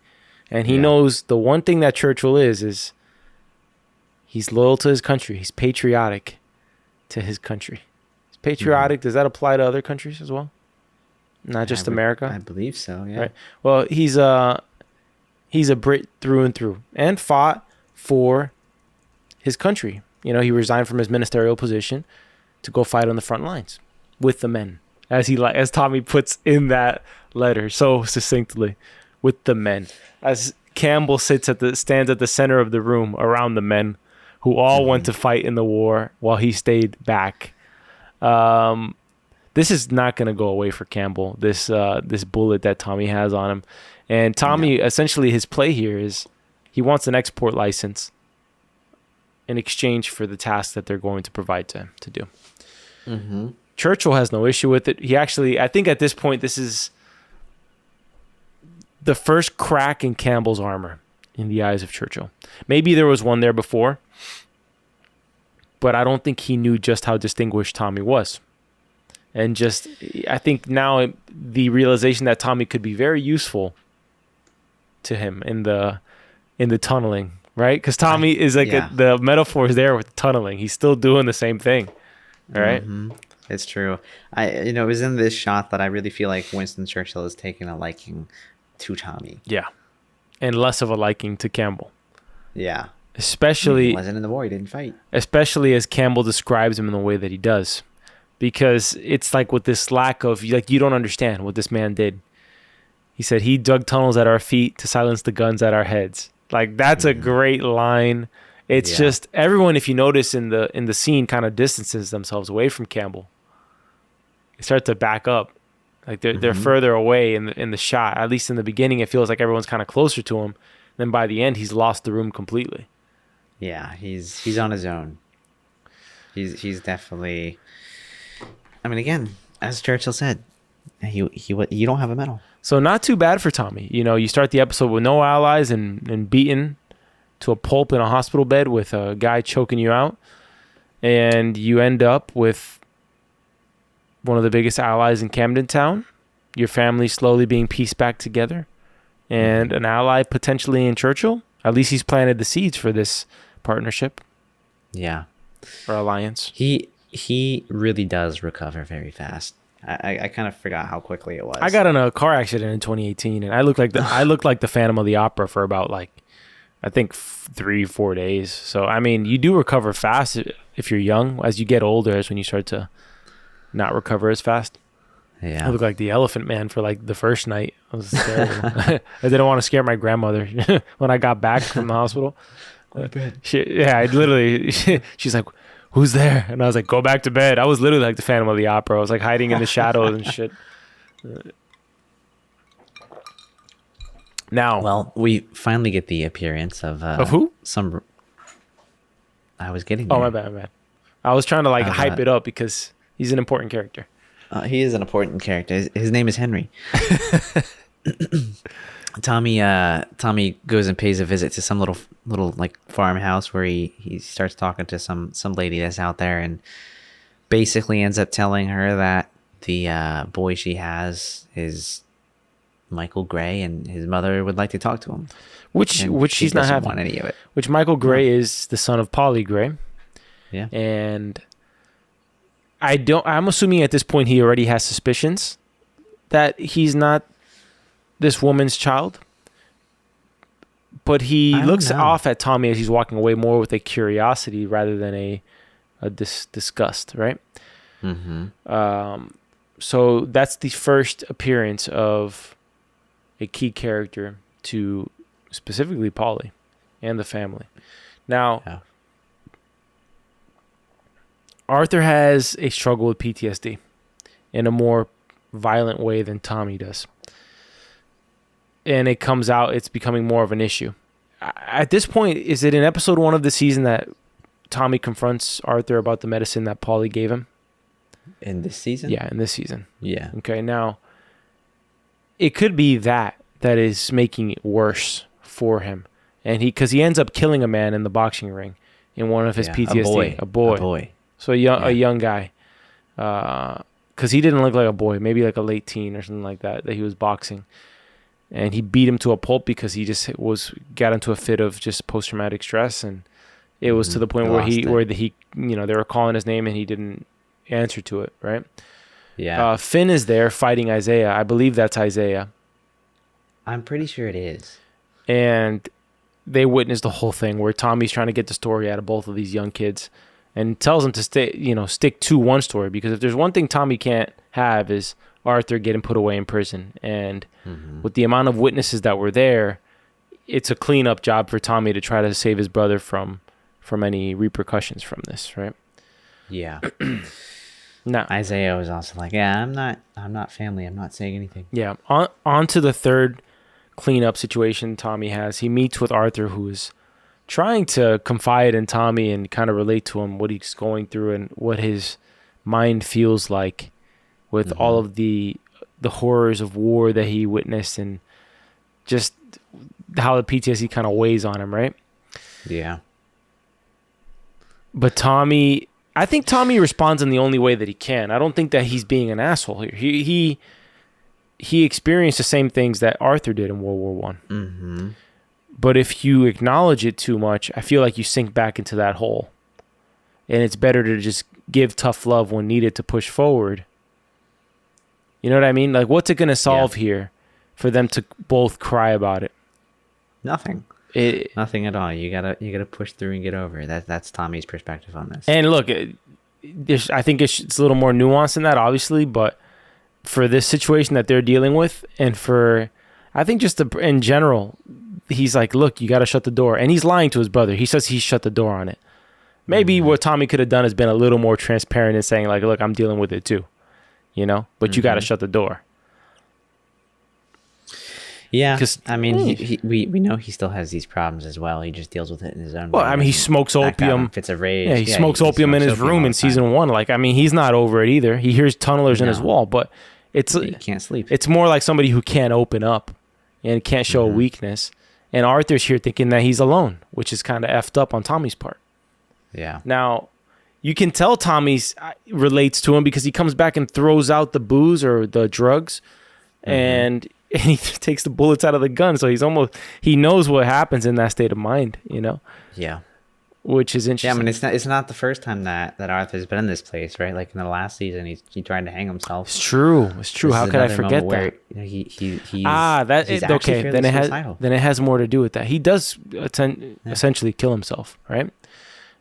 Speaker 1: And he knows the one thing that Churchill is he's loyal to his country. He's patriotic to his country. He's patriotic. Does that apply to other countries as well? Not just America?
Speaker 2: I believe so, yeah.
Speaker 1: Right. Well, he's a Brit through and through and fought for his country. You know, he resigned from his ministerial position to go fight on the front lines with the men, as Tommy puts in that letter so succinctly, with the men. As Campbell stands at the center of the room around the men who all went to fight in the war while he stayed back. This is not going to go away for Campbell, this bullet that Tommy has on him. And Tommy, essentially his play here is he wants an export license in exchange for the task that they're going to provide to him to do. Churchill has no issue with it. He actually, I think at this point, this is the first crack in Campbell's armor in the eyes of Churchill. Maybe there was one there before, but I don't think he knew just how distinguished Tommy was. And just, I think now the realization that Tommy could be very useful to him in the tunneling, right? Because Tommy is like the metaphor is there with tunneling. He's still doing the same thing, right?
Speaker 2: Mm-hmm. It's true. It was in this shot that I really feel like Winston Churchill is taking a liking to Tommy.
Speaker 1: Yeah, and less of a liking to Campbell.
Speaker 2: Yeah,
Speaker 1: especially
Speaker 2: he wasn't in the war. He didn't fight.
Speaker 1: Especially as Campbell describes him in the way that he does, because it's like with this lack of like you don't understand what this man did. He said he dug tunnels at our feet to silence the guns at our heads. Like that's a great line. It's just everyone, if you notice in the scene, kind of distances themselves away from Campbell. They start to back up, like they're further away in the shot. At least in the beginning, it feels like everyone's kind of closer to him. Then by the end, he's lost the room completely.
Speaker 2: Yeah, he's on his own. He's definitely. I mean, again, as Churchill said, you don't have a medal.
Speaker 1: So not too bad for Tommy. You start the episode with no allies and beaten to a pulp in a hospital bed with a guy choking you out, and you end up with one of the biggest allies in Camden Town, your family slowly being pieced back together, and an ally potentially in Churchill. At least he's planted the seeds for this partnership.
Speaker 2: Yeah.
Speaker 1: Or alliance.
Speaker 2: He really does recover very fast. I kind of forgot how quickly it was.
Speaker 1: I got in a car accident in 2018, and I looked like the Phantom of the Opera for about I think 3-4 days. So I mean, you do recover fast if you're young. As you get older, is when you start to not recover as fast.
Speaker 2: Yeah.
Speaker 1: I looked like the Elephant Man for the first night. It was terrible. I didn't want to scare my grandmother when I got back from the hospital. She's like, "Who's there?" And I was like, "Go back to bed." I was literally like the Phantom of the Opera. I was like hiding in the shadows and shit. Now,
Speaker 2: well, we finally get the appearance of
Speaker 1: who?
Speaker 2: I was getting there.
Speaker 1: Oh, my bad. I was trying to hype it up because he's an important character.
Speaker 2: He is an important character. His name is Henry. Tommy goes and pays a visit to some little farmhouse where he starts talking to some lady that's out there, and basically ends up telling her that the boy she has is Michael Gray, and his mother would like to talk to him.
Speaker 1: Which she's not having.
Speaker 2: Want any of it.
Speaker 1: Which Michael Gray is the son of Polly Gray.
Speaker 2: Yeah.
Speaker 1: And I'm assuming at this point he already has suspicions that he's not this woman's child. But he looks off at Tommy as he's walking away more with a curiosity rather than a disgust, right?
Speaker 2: Mm-hmm.
Speaker 1: So that's the first appearance of a key character to specifically Polly and the family. Now, Arthur has a struggle with PTSD in a more violent way than Tommy does. And it comes out, it's becoming more of an issue. At this point, is it in episode 1 of the season that Tommy confronts Arthur about the medicine that Polly gave him?
Speaker 2: In this season?
Speaker 1: Yeah, in this season.
Speaker 2: Yeah.
Speaker 1: Okay, now, it could be that is making it worse for him. And because he ends up killing a man in the boxing ring in one of his PTSD. A boy. So a young guy. Because he didn't look like a boy, maybe like a late teen or something like that he was boxing. And he beat him to a pulp because he just got into a fit of just post-traumatic stress. And it was to the point where they were calling his name and he didn't answer to it, right?
Speaker 2: Yeah.
Speaker 1: Finn is there fighting Isaiah. I believe that's Isaiah.
Speaker 2: I'm pretty sure it is.
Speaker 1: And they witness the whole thing where Tommy's trying to get the story out of both of these young kids and tells them to stick to one story, because if there's one thing Tommy can't have is Arthur getting put away in prison. And with the amount of witnesses that were there, it's a cleanup job for Tommy to try to save his brother from any repercussions from this, right?
Speaker 2: Yeah.
Speaker 1: Now,
Speaker 2: Isaiah was also like, "Yeah, I'm not family. I'm not saying anything."
Speaker 1: Yeah. On to the third cleanup situation Tommy has. He meets with Arthur, who is trying to confide in Tommy and kind of relate to him what he's going through and what his mind feels like with all of the horrors of war that he witnessed, and just how the PTSD kind of weighs on him, right?
Speaker 2: Yeah.
Speaker 1: But I think Tommy responds in the only way that he can. I don't think that he's being an asshole here. He experienced the same things that Arthur did in World War One.
Speaker 2: Mm-hmm.
Speaker 1: But if you acknowledge it too much, I feel like you sink back into that hole. And it's better to just give tough love when needed to push forward. You know what I mean? Like, what's it going to solve here for them to both cry about it?
Speaker 2: Nothing. Nothing at all. You gotta push through and get over it. That's Tommy's perspective on this.
Speaker 1: And look, I think it's a little more nuanced than that, obviously, but for this situation that they're dealing with, and for, I think just in general, he's like, look, you got to shut the door. And he's lying to his brother. He says he shut the door on it. Maybe what Tommy could have done is been a little more transparent and saying, like, look, I'm dealing with it too, you know, but you got to shut the door.
Speaker 2: Yeah, I mean, we know he still has these problems as well. He just deals with it in his own way.
Speaker 1: Well, I mean, he smokes opium.
Speaker 2: Fits of rage.
Speaker 1: Yeah, he smokes opium in his room in season 1. Like, I mean, he's not over it either. He hears tunnelers in his wall, but he
Speaker 2: can't sleep.
Speaker 1: It's more like somebody who can't open up and can't show a weakness. And Arthur's here thinking that he's alone, which is kind of effed up on Tommy's part.
Speaker 2: Yeah.
Speaker 1: Now, you can tell Tommy's relates to him because he comes back and throws out the booze or the drugs, and he takes the bullets out of the gun. So he knows what happens in that state of mind, you know?
Speaker 2: Yeah.
Speaker 1: Which is interesting.
Speaker 2: Yeah, I mean, it's not the first time that Arthur's been in this place, right? Like in the last season, he tried to hang himself.
Speaker 1: It's true. How could I forget that?
Speaker 2: He's
Speaker 1: okay. Then it has more to do with that. He does essentially kill himself, right?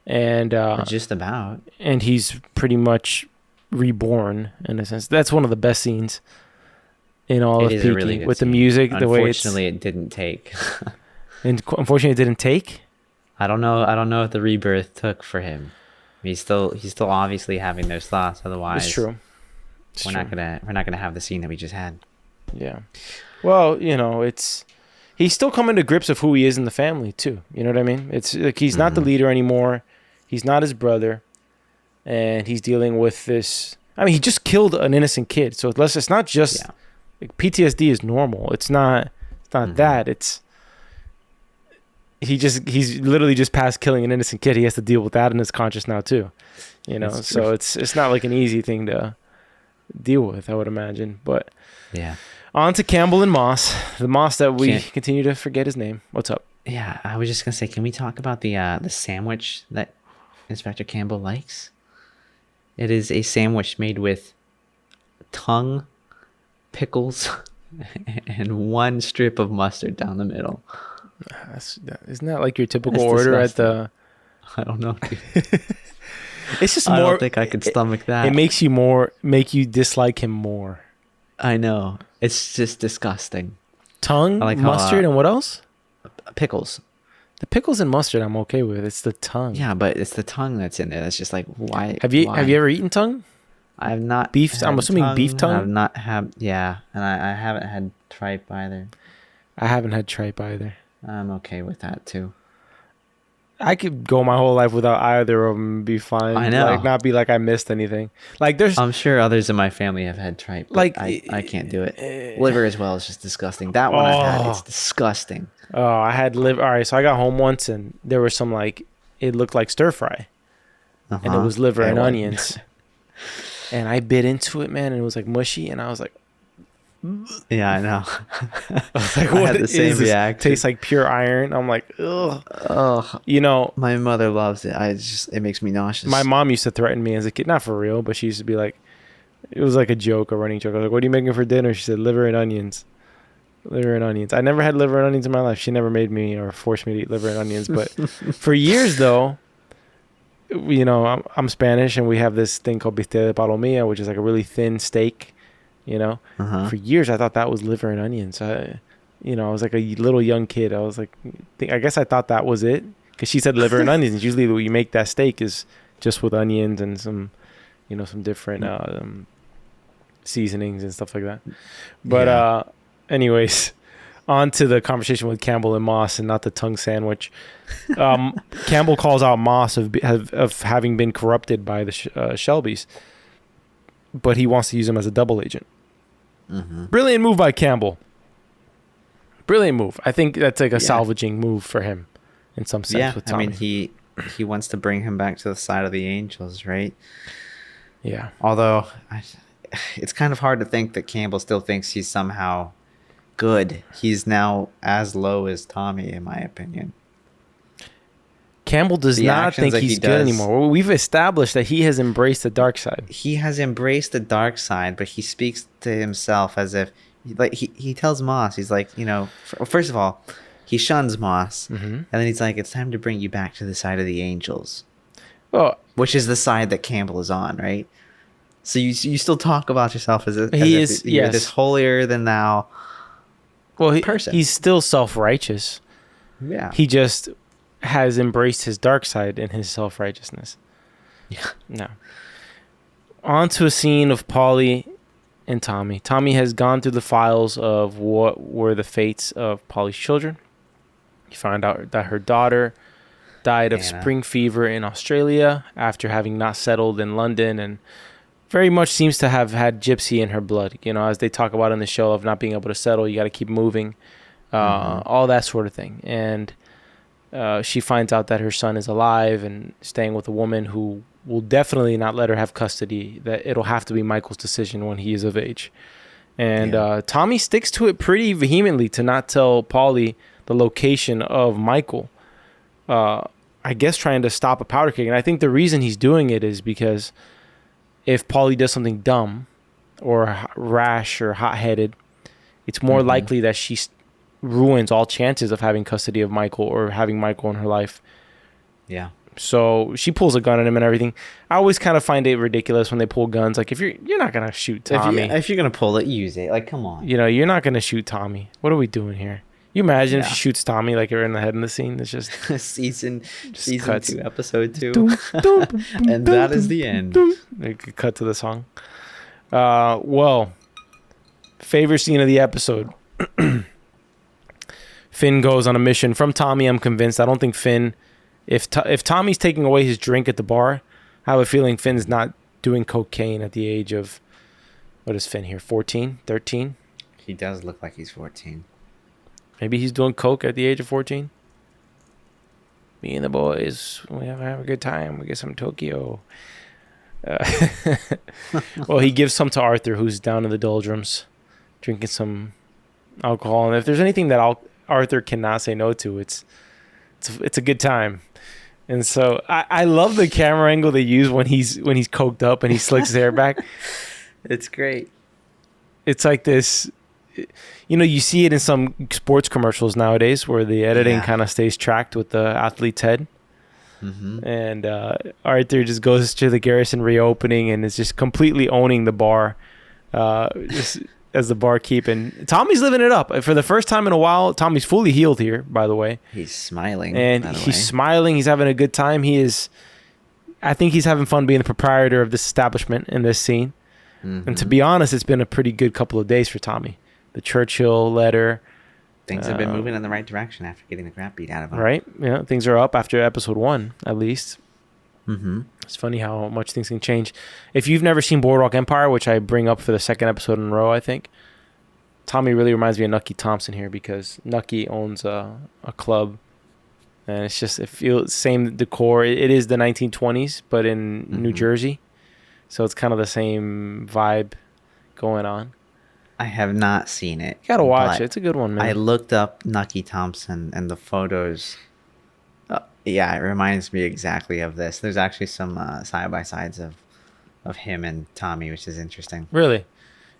Speaker 1: And
Speaker 2: just about.
Speaker 1: And he's pretty much reborn in a sense. That's one of the best scenes in all of Peaky, really with the music, the way it's...
Speaker 2: Unfortunately, it didn't take.
Speaker 1: And unfortunately, it didn't take?
Speaker 2: I don't know if the rebirth took for him. He's still obviously having those thoughts. Otherwise,
Speaker 1: it's true.
Speaker 2: We're not gonna have the scene that we just had.
Speaker 1: Yeah. Well, you know, he's still coming to grips of who he is in the family too. You know what I mean? It's like he's not the leader anymore. He's not his brother, and he's dealing with this. I mean, he just killed an innocent kid. So it's not just like, PTSD is normal. It's not that. It's he's literally just past killing an innocent kid. He has to deal with that in his conscience now too. You know, so it's not like an easy thing to deal with, I would imagine. But
Speaker 2: yeah.
Speaker 1: On to Campbell and Moss, the Moss that we continue to forget his name. What's up?
Speaker 2: Yeah, I was just gonna say, can we talk about the sandwich that Inspector Campbell likes? It is a sandwich made with tongue, pickles, and one strip of mustard down the middle.
Speaker 1: Isn't that like your typical order at the...
Speaker 2: I don't know.
Speaker 1: It's just
Speaker 2: more... I
Speaker 1: more...
Speaker 2: don't think I could stomach that.
Speaker 1: It makes you dislike him more.
Speaker 2: I know. It's just disgusting.
Speaker 1: Tongue, like mustard, and what else?
Speaker 2: Pickles.
Speaker 1: The pickles and mustard I'm okay with. It's the tongue.
Speaker 2: Yeah, but it's the tongue that's in there. That's just like, why?
Speaker 1: Have you ever eaten tongue?
Speaker 2: I have not.
Speaker 1: Beef. I'm assuming beef tongue.
Speaker 2: I've not had. Yeah, and I haven't had tripe either.
Speaker 1: I haven't had tripe either.
Speaker 2: I'm okay with that too.
Speaker 1: I could go my whole life without either of them and be fine.
Speaker 2: I know.
Speaker 1: Like, not be like I missed anything. Like
Speaker 2: I'm sure others in my family have had tripe, but like I can't do it. Liver as well is just disgusting. That one I've had. It's disgusting.
Speaker 1: Oh, I had liver. All right, so I got home once and there was some it looked like stir fry, and it was liver and onions, and I bit into it, man, and it was like mushy, and I was like,
Speaker 2: yeah, I know.
Speaker 1: I was like, what is this? Tastes like pure iron. I'm like, ugh.
Speaker 2: Oh,
Speaker 1: you know,
Speaker 2: my mother loves it. It makes me nauseous.
Speaker 1: My mom used to threaten me as a kid, not for real, but she used to be like, it was like a joke, a running joke. I was like, what are you making for dinner? She said, liver and onions. Liver and onions. I never had liver and onions in my life. She never made me or forced me to eat liver and onions. But for years, though, you know, I'm Spanish, and we have this thing called bistec de palomilla, which is like a really thin steak. You know, for years I thought that was liver and onions. I was like a little young kid. I was like, I guess I thought that was it, because she said liver and onions. And usually, when you make that steak is just with onions and some different seasonings and stuff like that. But anyways, on to the conversation with Campbell and Moss, and not the tongue sandwich. Campbell calls out Moss of having been corrupted by the Shelbys, but he wants to use him as a double agent. Brilliant move by Campbell. Brilliant move. I think that's like a salvaging move for him in some sense. With Tommy.
Speaker 2: I mean, he wants to bring him back to the side of the Angels, right?
Speaker 1: Yeah.
Speaker 2: Although it's kind of hard to think that Campbell still thinks he's somehow good. He's now as low as Tommy, in my opinion.
Speaker 1: Campbell does not think he's good anymore. We've established that he has embraced the dark side.
Speaker 2: He has embraced the dark side, but he speaks to himself as if, like, he tells Moss, he's like, first of all, he shuns Moss, and then he's like, it's time to bring you back to the side of the Angels. Well, which is the side that Campbell is on, right? So you still talk about yourself as if you're this holier than thou person.
Speaker 1: He's still self-righteous.
Speaker 2: Yeah.
Speaker 1: He just has embraced his dark side in his self-righteousness.
Speaker 2: Yeah.
Speaker 1: No. On to a scene of Paulie and Tommy. Tommy has gone through the files of what were the fates of Paulie's children. You find out that her daughter died of spring fever in Australia after having not settled in London, and very much seems to have had gypsy in her blood. As they talk about in the show of not being able to settle, you got to keep moving, all that sort of thing. And she finds out that her son is alive and staying with a woman who will definitely not let her have custody, that it'll have to be Michael's decision when he is of age. And Tommy sticks to it pretty vehemently to not tell Paulie the location of Michael, I guess trying to stop a powder keg. And I think the reason he's doing it is because if Paulie does something dumb or rash or hot-headed, it's more likely that she ruins all chances of having custody of Michael or having Michael in her life.
Speaker 2: Yeah.
Speaker 1: So she pulls a gun on him and everything. I always kind of find it ridiculous when they pull guns. Like, if you're not gonna shoot Tommy,
Speaker 2: if you're gonna pull it, use it. Like, come on.
Speaker 1: You're not gonna shoot Tommy. What are we doing here? You imagine if she shoots Tommy like her in the head in the scene. It's just
Speaker 2: season 2, episode 2, and that is the end.
Speaker 1: They could cut to the song. Well, favorite scene of the episode. Finn goes on a mission from Tommy. I'm convinced. I don't think Finn. If Tommy's taking away his drink at the bar, I have a feeling Finn's not doing cocaine at the age of, what is Finn here, 14, 13?
Speaker 2: He does look like he's 14.
Speaker 1: Maybe he's doing coke at the age of 14. Me and the boys, we have a good time. We get some Tokyo. Well, he gives some to Arthur, who's down in the doldrums, drinking some alcohol. And if there's anything that Arthur cannot say no to, it's a good time. And so I love the camera angle they use when he's coked up and he slicks his hair back.
Speaker 2: It's great.
Speaker 1: It's like this, you see it in some sports commercials nowadays where the editing kind of stays tracked with the athlete's head. And Arthur just goes to the Garrison reopening and is just completely owning the bar, just as the barkeep. And Tommy's living it up. For the first time in a while, Tommy's fully healed here, by the way.
Speaker 2: He's smiling.
Speaker 1: And he's smiling. He's having a good time. I think he's having fun being the proprietor of this establishment in this scene. And to be honest, it's been a pretty good couple of days for Tommy. The Churchill letter.
Speaker 2: Things have been moving in the right direction after getting the crap beat out of him.
Speaker 1: Right? Yeah, things are up after episode 1, at least. It's funny how much things can change. If you've never seen Boardwalk Empire, which I bring up for the second episode in a row, I think, Tommy really reminds me of Nucky Thompson here, because Nucky owns a club, and it feels same decor. It is the 1920s, but in New Jersey, so it's kind of the same vibe going on.
Speaker 2: I have not seen it.
Speaker 1: You gotta watch it. It's a good one, man.
Speaker 2: I looked up Nucky Thompson and the photos. It reminds me exactly of this. There's actually some side-by-sides of him and Tommy, which is interesting.
Speaker 1: Really?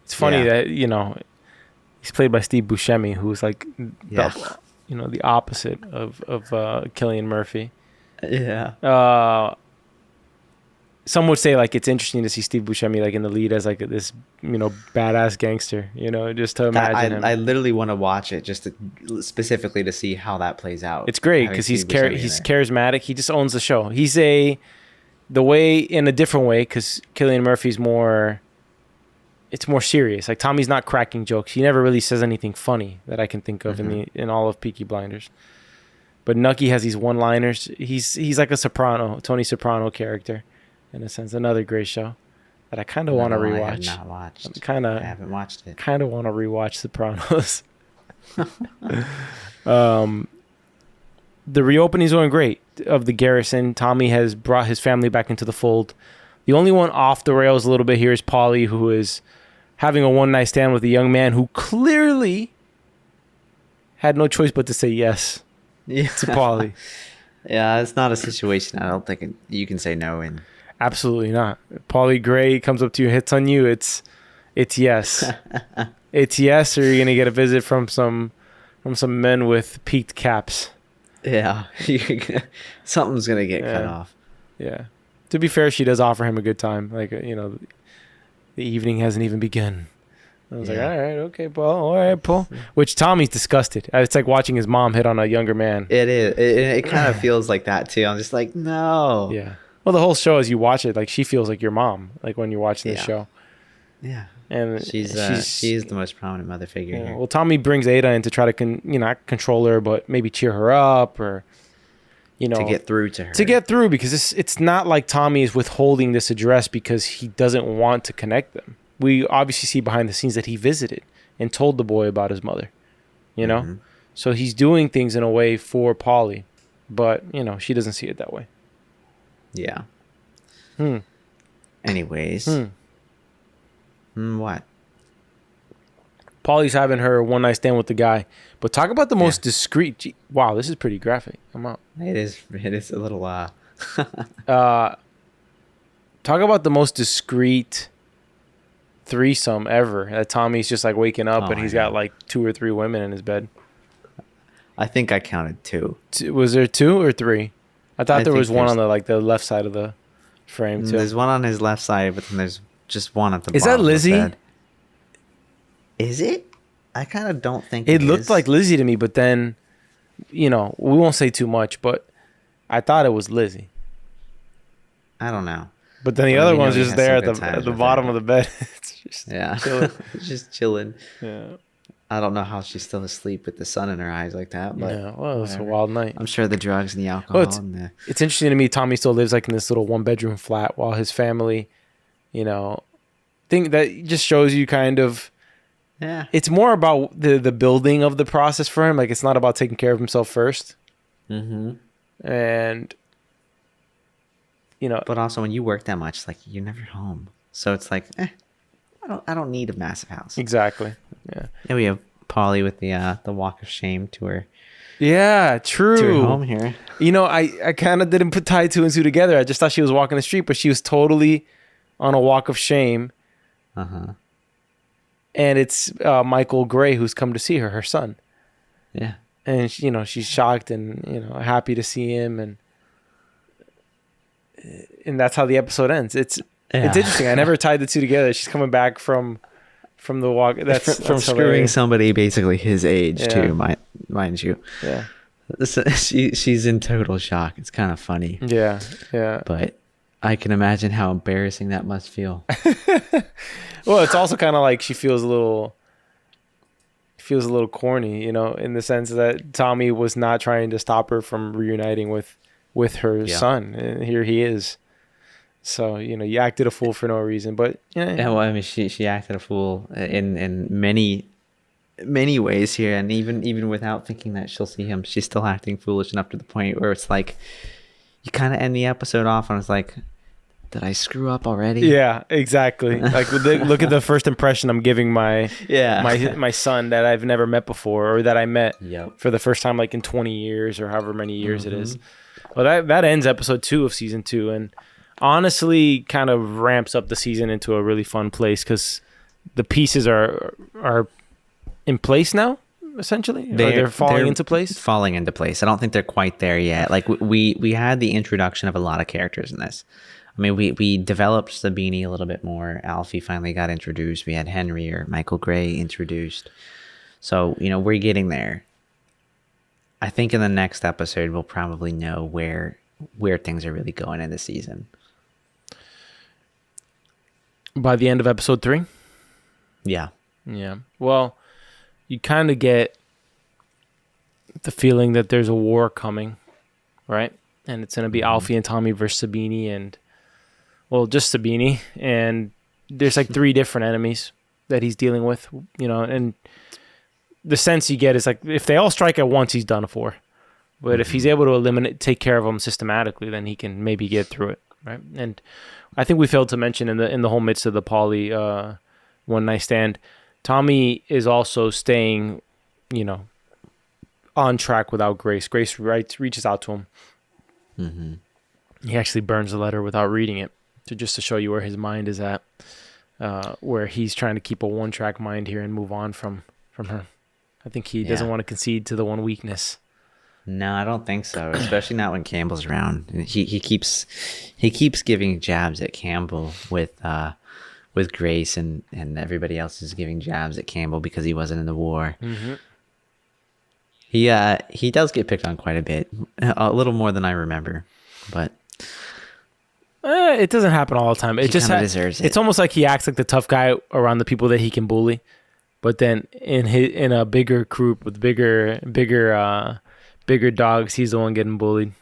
Speaker 1: It's funny that, he's played by Steve Buscemi, who's like, the opposite of Cillian Murphy.
Speaker 2: Yeah.
Speaker 1: Some would say like it's interesting to see Steve Buscemi like in the lead as like this, badass gangster, just to imagine him.
Speaker 2: I literally want to watch it just specifically to see how that plays out.
Speaker 1: It's great because he's charismatic. He just owns the show. He's in a different way, because Cillian Murphy's it's more serious. Like Tommy's not cracking jokes. He never really says anything funny that I can think of in all of Peaky Blinders. But Nucky has these one-liners. He's like a Tony Soprano character. In a sense, another great show that I kind of want to rewatch.
Speaker 2: I have not watched.
Speaker 1: I haven't watched it. Kind of want to rewatch Sopranos. The reopening is going great of the garrison. Tommy has brought his family back into the fold. The only one off the rails a little bit here is Polly, who is having a one-night stand with a young man who clearly had no choice but to say yes to Polly.
Speaker 2: Yeah, it's not a situation I don't think you can say no in.
Speaker 1: Absolutely not. Polly Gray comes up to you, hits on you. It's yes. It's yes, or you're gonna get a visit from some men with peaked caps.
Speaker 2: Yeah, something's gonna get cut off.
Speaker 1: Yeah. To be fair, she does offer him a good time. Like, the evening hasn't even begun. I was like, all right, okay, Paul. All right, Paul. Which Tommy's disgusted. It's like watching his mom hit on a younger man.
Speaker 2: It is. It kind of feels like that too. I'm just like, no.
Speaker 1: Yeah. Well, the whole show, as you watch it, like she feels like your mom, like when you're watching the show.
Speaker 2: Yeah.
Speaker 1: And
Speaker 2: she's the most prominent mother figure here.
Speaker 1: Well, Tommy brings Ada in to try to not control her, but maybe cheer her up, or
Speaker 2: to get through to her.
Speaker 1: To get through, because it's not like Tommy is withholding this address because he doesn't want to connect them. We obviously see behind the scenes that he visited and told the boy about his mother. So he's doing things in a way for Polly, but she doesn't see it that way.
Speaker 2: Yeah. Anyways. What?
Speaker 1: Polly's having her one night stand with the guy, but talk about the most discreet. Wow, this is pretty graphic. I'm out.
Speaker 2: It is a little.
Speaker 1: Talk about the most discreet threesome ever. That Tommy's just like waking up and he's got like 2 or 3 women in his bed.
Speaker 2: I think I counted 2.
Speaker 1: Was there 2 or 3? I thought there was one on the left side of the frame too.
Speaker 2: There's one on his left side, but then there's just one at the bottom.
Speaker 1: Is that Lizzie?
Speaker 2: Of the bed. Is it? I kind of don't think
Speaker 1: it looked like Lizzie to me, but then, we won't say too much, but I thought it was Lizzie.
Speaker 2: I don't know.
Speaker 1: But then the other one's just there at the bottom of the bed. It's just chilling.
Speaker 2: Just chilling.
Speaker 1: Yeah.
Speaker 2: I don't know how she's still asleep with the sun in her eyes like that. But
Speaker 1: well, it's a wild night.
Speaker 2: I'm sure the drugs and the alcohol.
Speaker 1: Well, it's interesting to me. Tommy still lives like in this little 1-bedroom flat while his family, think that just shows you kind of.
Speaker 2: Yeah.
Speaker 1: It's more about the building of the process for him. Like, it's not about taking care of himself first.
Speaker 2: Mm-hmm.
Speaker 1: And,
Speaker 2: But also, when you work that much, like, you're never home. So it's like, I don't need a massive house.
Speaker 1: Exactly. Yeah.
Speaker 2: And we have Polly with the walk of shame to her.
Speaker 1: Yeah, true.
Speaker 2: To her home here.
Speaker 1: I kind of didn't put 2 and 2 together. I just thought she was walking the street, but she was totally on a walk of shame.
Speaker 2: Uh-huh.
Speaker 1: And it's Michael Gray who's come to see her son.
Speaker 2: Yeah.
Speaker 1: And she's shocked and happy to see him, and that's how the episode ends. It's interesting. I never tied the 2 together. She's coming back from the walk. That's
Speaker 2: from screwing
Speaker 1: hilarious.
Speaker 2: Somebody basically his age too, mind you.
Speaker 1: Yeah.
Speaker 2: So she's in total shock. It's kind of funny.
Speaker 1: Yeah. Yeah.
Speaker 2: But I can imagine how embarrassing that must feel.
Speaker 1: Well, it's also kind of like she feels a little corny, in the sense that Tommy was not trying to stop her from reuniting with her son, and here he is. So you acted a fool for no reason, but
Speaker 2: yeah. Well, I mean, she acted a fool in many ways here, and even without thinking that she'll see him, she's still acting foolish enough to the point where it's like you kind of end the episode off and it's like, did I screw up already?
Speaker 1: Yeah, exactly. Like, look at the first impression I'm giving my son that I've never met before, or that I met for the first time, like in 20 years or however many years it is. Well, that ends episode 2 of season 2, and honestly kind of ramps up the season into a really fun place because the pieces are in place now. Essentially, they're falling into place.
Speaker 2: Falling into place. I don't think they're quite there yet. Like we had the introduction of a lot of characters in this. I mean, we developed Sabini a little bit more. Alfie finally got introduced. We had Henry or Michael Gray introduced. So, we're getting there. I think in the next episode, we'll probably know where things are really going in the season.
Speaker 1: By the end of episode 3?
Speaker 2: Yeah.
Speaker 1: Yeah. Well, you kind of get the feeling that there's a war coming, right? And it's going to be Alfie and Tommy versus Sabini, and just Sabini, and there's like 3 different enemies that he's dealing with, and the sense you get is like if they all strike at once, he's done for. But if he's able to take care of them systematically, then he can maybe get through it, right? And I think we failed to mention in the whole midst of the Paulie one night stand, Tommy is also staying, on track without Grace. Grace reaches out to him. Mm-hmm. He actually burns the letter without reading it, to show you where his mind is at, where he's trying to keep a one-track mind here and move on from her. I think he doesn't want to concede to the one weakness.
Speaker 2: No, I don't think so. Especially not when Campbell's around. He keeps giving jabs at Campbell with Grace, and everybody else is giving jabs at Campbell because he wasn't in the war. Mm-hmm. He does get picked on quite a bit, a little more than I remember, but
Speaker 1: it doesn't happen all the time. It just
Speaker 2: deserves it.
Speaker 1: It's almost like he acts like the tough guy around the people that he can bully, but then in a bigger group with bigger dogs, he's the one getting bullied.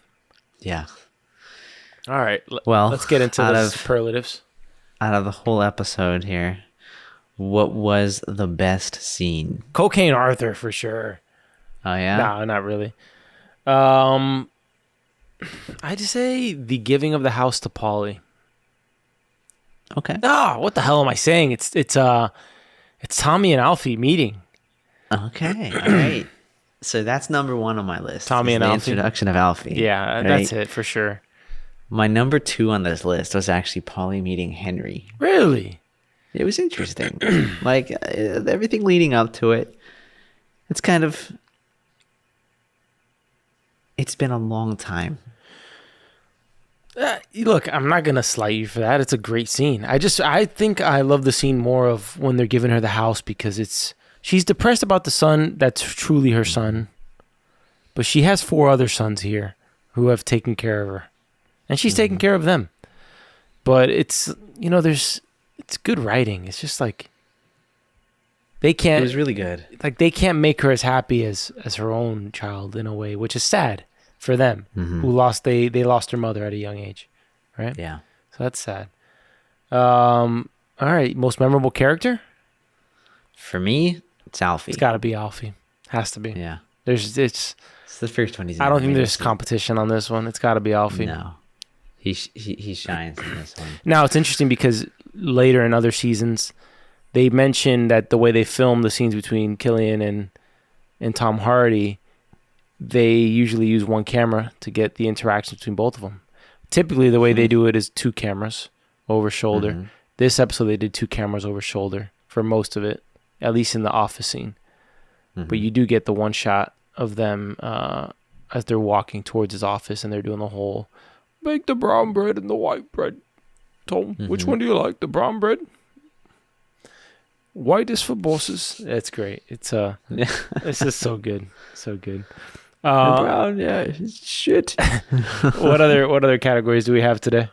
Speaker 2: Yeah.
Speaker 1: All right.
Speaker 2: Well,
Speaker 1: let's get into the superlatives.
Speaker 2: Out of the whole episode here, what was the best scene?
Speaker 1: Cocaine Arthur for sure.
Speaker 2: Oh yeah?
Speaker 1: No, not really. I'd say the giving of the house to Paulie.
Speaker 2: Okay.
Speaker 1: Oh, what the hell am I saying? It's Tommy and Alfie meeting.
Speaker 2: Okay. All right. So that's number 1 on my list.
Speaker 1: Tommy and
Speaker 2: the
Speaker 1: Alfie.
Speaker 2: Introduction of Alfie.
Speaker 1: Yeah, right? That's it for sure.
Speaker 2: My number 2 on this list was actually Paulie meeting Henry.
Speaker 1: Really?
Speaker 2: It was interesting. Like everything leading up to it. It's kind of. It's been a long time.
Speaker 1: Look, I'm not gonna slight you for that. It's a great scene. I think I love the scene more of when they're giving her the house because she's depressed about the son that's truly her son, but she has 4 other sons here who have taken care of her, and she's taking care of them. But it's it's good writing. It's just like they can't.
Speaker 2: It was really good.
Speaker 1: Like they can't make her as happy as her own child in a way, which is sad for them who they lost their mother at a young age, right?
Speaker 2: Yeah.
Speaker 1: So that's sad. All right, most memorable character?
Speaker 2: For me, it's Alfie.
Speaker 1: It's got to be Alfie. Has to be.
Speaker 2: Yeah.
Speaker 1: It's
Speaker 2: the first one he's in.
Speaker 1: I don't think there's competition on this one. It's got to be Alfie.
Speaker 2: No. He shines in this one.
Speaker 1: Now, it's interesting because later in other seasons, they mentioned that the way they filmed the scenes between Killian and Tom Hardy, they usually use one camera to get the interaction between both of them. Typically, the way they do it is 2 cameras over shoulder. Mm-hmm. This episode, they did 2 cameras over shoulder for most of it, at least in the office scene. Mm-hmm. But you do get the one shot of them as they're walking towards his office, and they're doing the whole, make the brown bread and the white bread. Tom, which one do you like? The brown bread? White is for bosses. It's great. It's just so good. So good.
Speaker 2: Brown, yeah, shit.
Speaker 1: What other categories do we have today?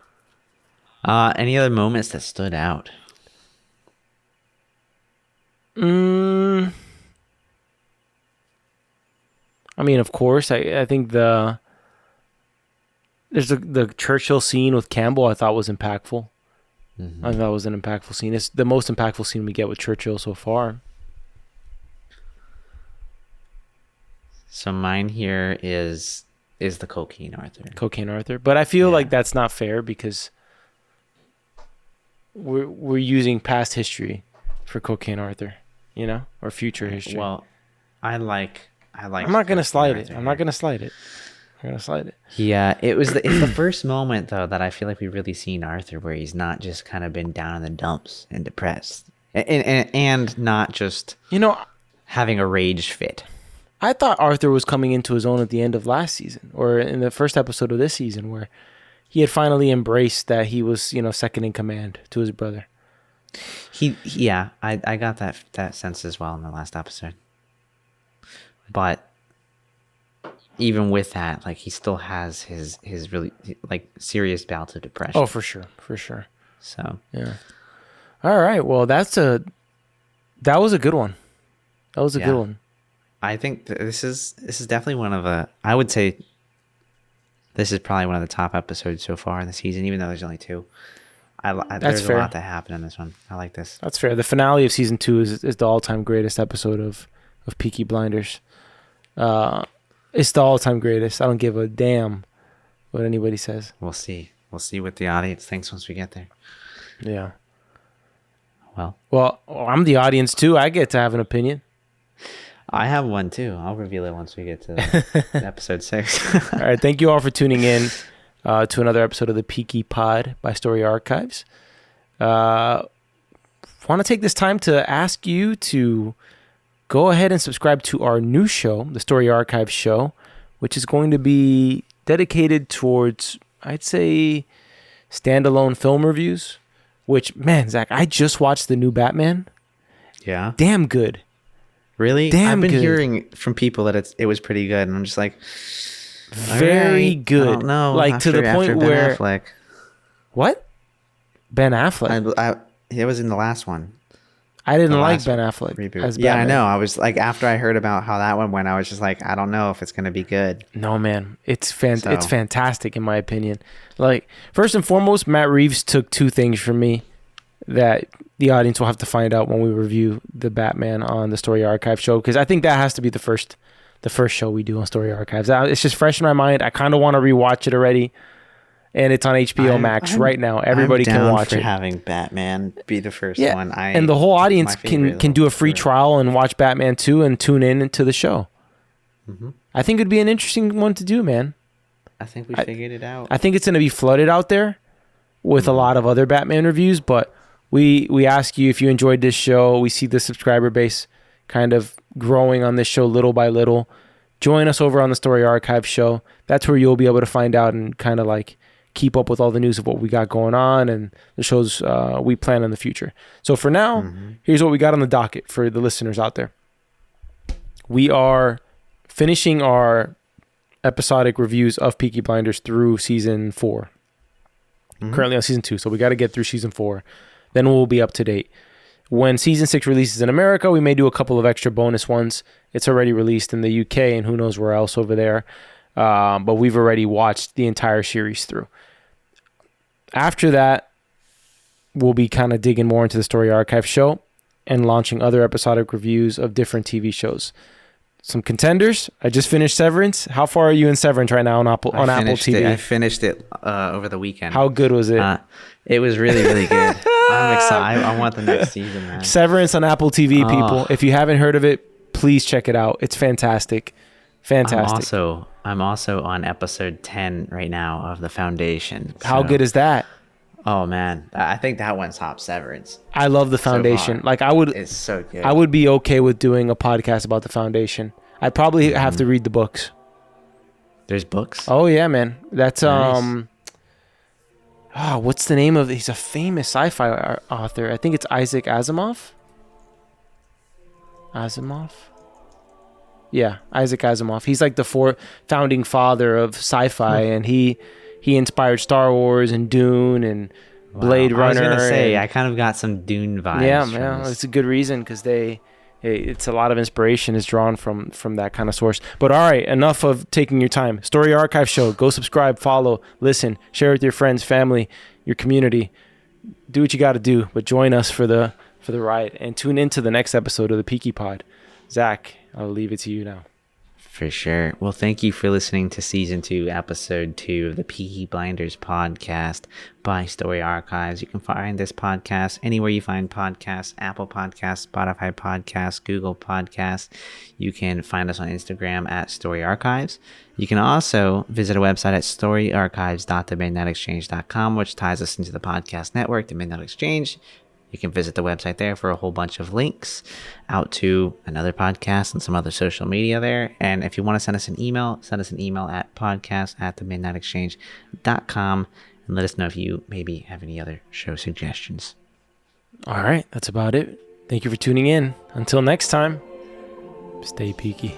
Speaker 2: Any other moments that stood out?
Speaker 1: I mean, of course, I think there's the Churchill scene with Campbell. I thought was impactful. Mm-hmm. I thought it was an impactful scene. It's the most impactful scene we get with Churchill so far.
Speaker 2: So mine here is the Cocaine Arthur.
Speaker 1: But I feel like that's not fair because we're using past history for Cocaine Arthur, or future history.
Speaker 2: Well, I like.
Speaker 1: I'm not gonna slide it. I'm gonna slide it.
Speaker 2: Yeah, it's the first moment though that I feel like we've really seen Arthur where he's not just kind of been down in the dumps and depressed, and not just having a rage fit.
Speaker 1: I thought Arthur was coming into his own at the end of last season, or in the first episode of this season, where he had finally embraced that he was second in command to his brother.
Speaker 2: I got that sense as well in the last episode, but. Even with that, like he still has his really like serious bouts of depression.
Speaker 1: Oh, for sure.
Speaker 2: So
Speaker 1: yeah. All right. Well, that was a good one. That was a good one.
Speaker 2: I think this is definitely one of I would say this is probably one of the top episodes so far in the season, even though there's only 2. There's a lot that happened in this one. I like this.
Speaker 1: That's fair. The finale of season 2 is the all-time greatest episode of of Peaky Blinders. It's the all-time greatest. I don't give a damn what anybody says.
Speaker 2: We'll see. We'll see what the audience thinks once we get there.
Speaker 1: Yeah.
Speaker 2: Well,
Speaker 1: I'm the audience too. I get to have an opinion.
Speaker 2: I have one too. I'll reveal it once we get to episode 6.
Speaker 1: All right. Thank you all for tuning in to another episode of the Peaky Pod by Story Archives. Want to take this time to ask you to go ahead and subscribe to our new show, the Story Archives show, which is going to be dedicated towards, I'd say, standalone film reviews. Which, man, Zach, I just watched the new Batman.
Speaker 2: Yeah.
Speaker 1: Damn good.
Speaker 2: Really?
Speaker 1: Damn
Speaker 2: I've been
Speaker 1: good.
Speaker 2: Hearing from people that it was pretty good, and I'm just like,
Speaker 1: very good.
Speaker 2: I don't know.
Speaker 1: Like to the point where
Speaker 2: Ben Affleck.
Speaker 1: What? Ben Affleck.
Speaker 2: It was in the last one.
Speaker 1: I didn't like Ben Affleck
Speaker 2: reboot.
Speaker 1: as
Speaker 2: Yeah,
Speaker 1: Batman.
Speaker 2: I know. I was like, after I heard about how that one went, I was just like, I don't know if it's gonna be good.
Speaker 1: No, man, it's fantastic in my opinion. Like, first and foremost, Matt Reeves took two things from me that the audience will have to find out when we review the Batman on the Story Archive show, because I think that has to be the first show we do on Story Archives. It's just fresh in my mind. I kind of want to rewatch it already. And it's on HBO Max right now. Everybody can watch it.
Speaker 2: Having Batman be the first one.
Speaker 1: And the whole audience can do a free trial and watch Batman 2 and tune in to the show. Mm-hmm. I think it'd be an interesting one to do, man.
Speaker 2: I think we figured it out.
Speaker 1: I think it's going to be flooded out there with a lot of other Batman reviews, but we ask you if you enjoyed this show. We see the subscriber base kind of growing on this show little by little. Join us over on the Story Archive show. That's where you'll be able to find out and kind of like keep up with all the news of what we got going on and the shows we plan in the future. So for now, here's what we got on the docket for the listeners out there. We are finishing our episodic reviews of Peaky Blinders through season 4. Currently on season 2, so we got to get through season 4. Then we'll be up to date. When season 6 releases in America, we may do a couple of extra bonus ones. It's already released in the UK and who knows where else over there. But we've already watched the entire series through. After that, we'll be kind of digging more into the Story Archive show and launching other episodic reviews of different TV shows. Some contenders. I just finished Severance. How far are you in Severance right now on Apple TV?
Speaker 2: I finished it over the weekend.
Speaker 1: How good was it?
Speaker 2: It was really, really good. I'm excited. I want the next season, man.
Speaker 1: Severance on Apple TV, people. If you haven't heard of it, please check it out. It's fantastic. Fantastic.
Speaker 2: I'm also on episode 10 right now of The Foundation.
Speaker 1: How good is that?
Speaker 2: Oh man, I think that one tops Severance.
Speaker 1: I love The Foundation.
Speaker 2: It's so good.
Speaker 1: I would be okay with doing a podcast about The Foundation. I'd probably have to read the books.
Speaker 2: There's books?
Speaker 1: Oh yeah, man. That's
Speaker 2: nice.
Speaker 1: What's the name of? He's a famous sci-fi author. I think it's Isaac Asimov. Yeah, Isaac Asimov. He's like the founding father of sci-fi, and he inspired Star Wars and Dune and Blade Runner.
Speaker 2: I was gonna say I kind of got some Dune vibes.
Speaker 1: Yeah, it's a good reason because it's a lot of inspiration is drawn from that kind of source. But all right, enough of taking your time. Story Archive show. Go subscribe, follow, listen, share with your friends, family, your community. Do what you got to do, but join us for the ride and tune into the next episode of the Peaky Pod. Zach, I'll leave it to you now.
Speaker 2: For sure. Well, thank you for listening to Season 2, Episode 2 of the Peaky Blinders podcast by Story Archives. You can find this podcast anywhere you find podcasts, Apple Podcasts, Spotify Podcasts, Google Podcasts. You can find us on Instagram at Story Archives. You can also visit our website at storyarchives.themidnightexchange.com, which ties us into the podcast network, The Midnight Exchange. You can visit the website there for a whole bunch of links out to another podcast and some other social media there. And if you want to send us an email at podcast@themidnightexchange.com and let us know if you maybe have any other show suggestions.
Speaker 1: All right, that's about it. Thank you for tuning in. Until next time, stay peaky.